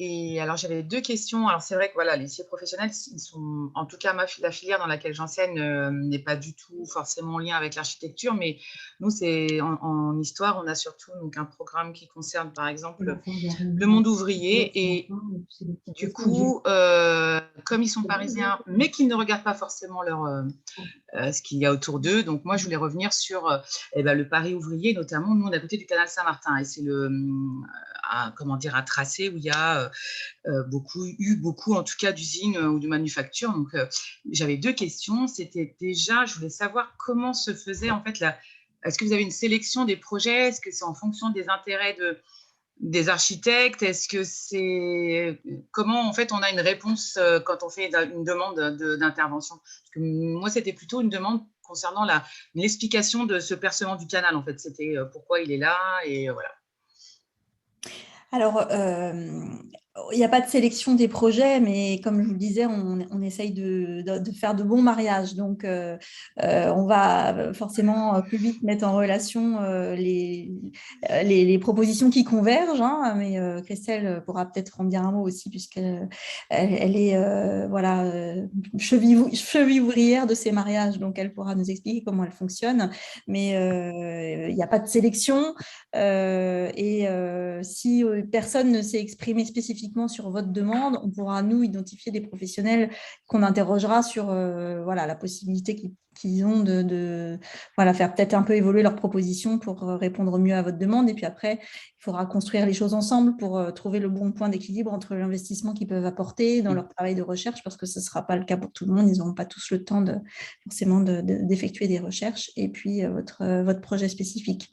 Et alors, j'avais 2 questions. Alors, c'est vrai que voilà, les lycées professionnels, ils sont, en tout cas, la filière dans laquelle j'enseigne n'est pas du tout forcément en lien avec l'architecture, mais nous, c'est en histoire, on a surtout donc, un programme qui concerne, par exemple, le monde ouvrier. Et du coup, comme ils sont parisiens, mais qu'ils ne regardent pas forcément ce qu'il y a autour d'eux. Donc, moi, je voulais revenir sur le Paris ouvrier, notamment. Nous, on est à côté du canal Saint-Martin. Et c'est un tracé où il y a beaucoup, en tout cas, d'usines ou de manufactures. Donc, j'avais 2 questions. C'était déjà, je voulais savoir comment se faisait, en fait, est-ce que vous avez une sélection des projets? Est-ce que c'est en fonction des intérêts des architectes? Est-ce que c'est comment en fait on a une réponse quand on fait une demande d'intervention? Parce que moi c'était plutôt une demande concernant l'explication de ce percement du canal, en fait. C'était pourquoi il est là et voilà. Alors, il n'y a pas de sélection des projets, mais comme je vous le disais, on essaye de faire de bons mariages. Donc, on va forcément plus vite mettre en relation les propositions qui convergent. Hein, mais Christelle pourra peut-être en dire un mot aussi, puisqu'elle elle est cheville ouvrière de ces mariages. Donc, elle pourra nous expliquer comment elle fonctionne. Mais il n'y a pas de sélection. Si personne ne s'est exprimé spécifiquement sur votre demande, on pourra, nous, identifier des professionnels qu'on interrogera sur la possibilité qu'ils ont de faire peut-être un peu évoluer leurs propositions pour répondre mieux à votre demande. Et puis après, il faudra construire les choses ensemble pour trouver le bon point d'équilibre entre l'investissement qu'ils peuvent apporter dans leur travail de recherche, parce que ce ne sera pas le cas pour tout le monde. Ils n'auront pas tous le temps forcément d'effectuer des recherches, et puis votre projet spécifique.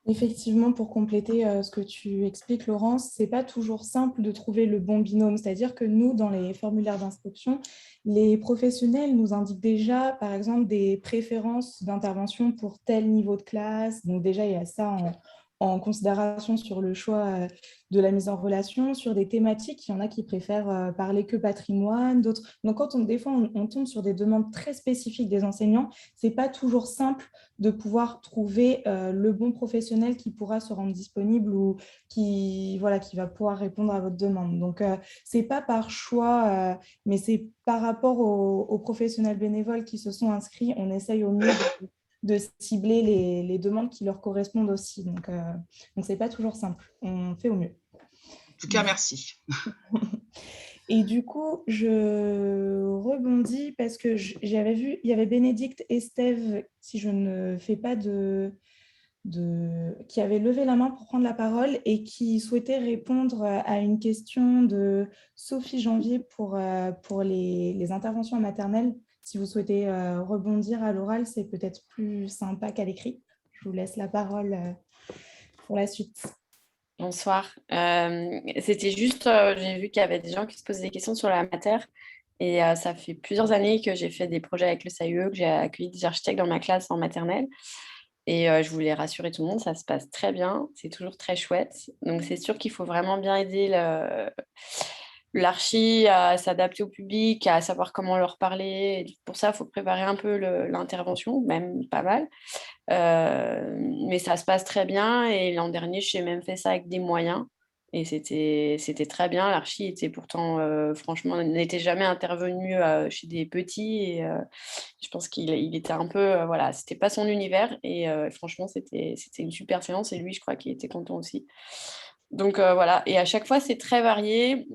Effectivement, pour compléter ce que tu expliques, Laurence, ce n'est pas toujours simple de trouver le bon binôme. C'est-à-dire que nous, dans les formulaires d'inscription, les professionnels nous indiquent déjà, par exemple, des préférences d'intervention pour tel niveau de classe. Donc déjà, il y a ça en considération sur le choix de la mise en relation, sur des thématiques. Il y en a qui préfèrent parler que patrimoine, d'autres. Donc, des fois, on tombe sur des demandes très spécifiques des enseignants. Ce n'est pas toujours simple de pouvoir trouver le bon professionnel qui pourra se rendre disponible ou qui va pouvoir répondre à votre demande. Donc, ce n'est pas par choix, mais c'est par rapport aux professionnels bénévoles qui se sont inscrits. On essaye au mieux de cibler les demandes qui leur correspondent aussi. Donc, ce n'est pas toujours simple. On fait au mieux. En tout cas, merci. Et du coup, je rebondis parce que j'avais vu, il y avait Bénédicte Estève, si je ne fais pas qui avait levé la main pour prendre la parole et qui souhaitait répondre à une question de Sophie Janvier pour les interventions en maternelle. Si vous souhaitez rebondir à l'oral, c'est peut-être plus sympa qu'à l'écrit. Je vous laisse la parole pour la suite. Bonsoir. C'était juste, j'ai vu qu'il y avait des gens qui se posaient des questions sur la matière. Et ça fait plusieurs années que j'ai fait des projets avec le SAIE, que j'ai accueilli des architectes dans ma classe en maternelle. Et je voulais rassurer tout le monde, ça se passe très bien, c'est toujours très chouette. Donc, c'est sûr qu'il faut vraiment bien aider l'archi à s'adapter au public, à savoir comment leur parler. Et pour ça, il faut préparer un peu l'intervention, même pas mal. Mais ça se passe très bien. Et l'an dernier, j'ai même fait ça avec des moyens. Et c'était très bien. L'archi était pourtant, franchement, n'était jamais intervenu chez des petits. Et je pense qu'il était un peu, voilà, c'était pas son univers. Et franchement, c'était une super séance. Et lui, je crois qu'il était content aussi. Donc voilà, et à chaque fois, c'est très varié.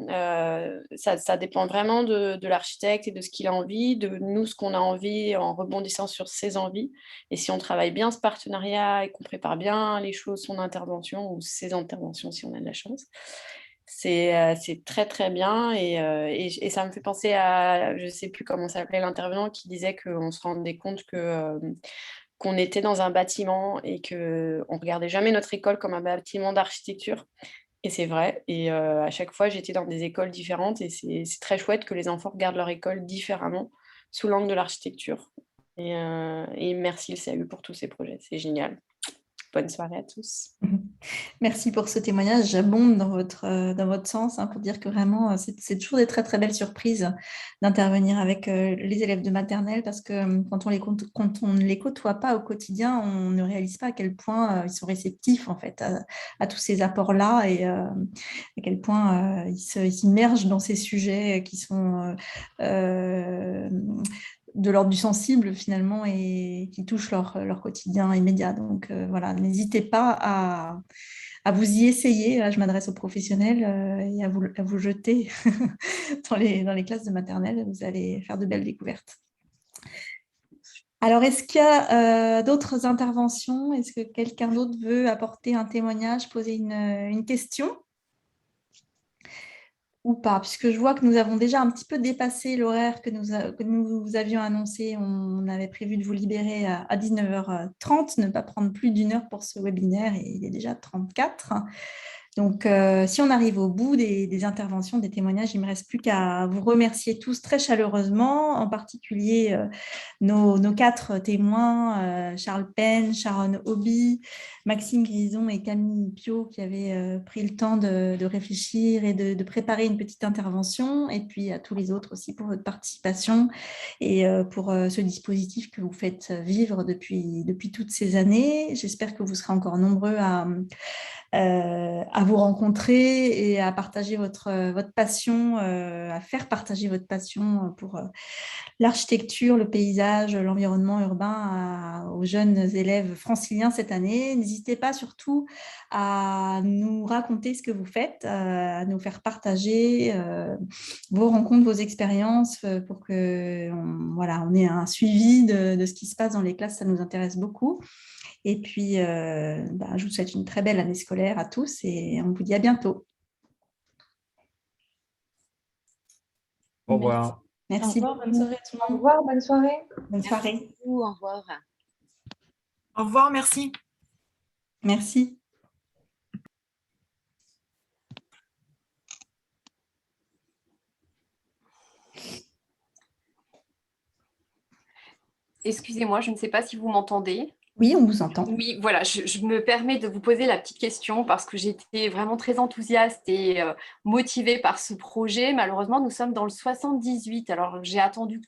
Ça dépend vraiment de l'architecte et de ce qu'il a envie, de nous, ce qu'on a envie en rebondissant sur ses envies. Et si on travaille bien ce partenariat et qu'on prépare bien les choses, son intervention ou ses interventions, si on a de la chance, c'est très, très bien. Et ça me fait penser à, je ne sais plus comment s'appelait l'intervenant, qui disait qu'on se rendait compte qu'on était dans un bâtiment et qu'on ne regardait jamais notre école comme un bâtiment d'architecture. Et c'est vrai. Et à chaque fois, j'étais dans des écoles différentes et c'est très chouette que les enfants regardent leur école différemment sous l'angle de l'architecture. Et merci le CAU pour tous ces projets. C'est génial. Bonne soirée à tous. Merci pour ce témoignage. J'abonde dans votre sens pour dire que vraiment, c'est toujours des très, très belles surprises d'intervenir avec les élèves de maternelle parce que quand on ne les côtoie pas au quotidien, on ne réalise pas à quel point ils sont réceptifs en fait à tous ces apports-là et à quel point ils s'immergent dans ces sujets qui sont de l'ordre du sensible finalement et qui touchent leur quotidien immédiat. Donc voilà, n'hésitez pas à vous y essayer. Là, je m'adresse aux professionnels et à vous jeter dans les classes de maternelle. Vous allez faire de belles découvertes. Alors, est-ce qu'il y a d'autres interventions? Est-ce que quelqu'un d'autre veut apporter un témoignage, poser une question? Ou pas, puisque je vois que nous avons déjà un petit peu dépassé l'horaire que nous avions annoncé. On avait prévu de vous libérer à 19h30, ne pas prendre plus d'1 heure pour ce webinaire, et il est déjà 34. Donc, si on arrive au bout des interventions, des témoignages, il ne me reste plus qu'à vous remercier tous très chaleureusement, en particulier nos 4 témoins, Charles Penn, Sharon Hobby, Maxime Grison et Camille Pio, qui avaient pris le temps de réfléchir et de préparer une petite intervention, et puis à tous les autres aussi pour votre participation et pour ce dispositif que vous faites vivre depuis toutes ces années. J'espère que vous serez encore nombreux à vous rencontrer et à partager votre passion, à faire partager votre passion pour l'architecture, le paysage, l'environnement urbain aux jeunes élèves franciliens cette année. N'hésitez pas surtout à nous raconter ce que vous faites, à nous faire partager vos rencontres, vos expériences pour qu'on ait un suivi de ce qui se passe dans les classes. Ça nous intéresse beaucoup. Et puis, je vous souhaite une très belle année scolaire à tous et on vous dit à bientôt. Au revoir. Merci. Au revoir, bonne soirée tout le monde. Au revoir, bonne soirée. Bonne soirée. Au revoir. Au revoir, merci. Merci. Excusez-moi, je ne sais pas si vous m'entendez. Oui, on vous entend. Oui, voilà, je me permets de vous poser la petite question parce que j'étais vraiment très enthousiaste et motivée par ce projet. Malheureusement, nous sommes dans le 78. Alors, j'ai attendu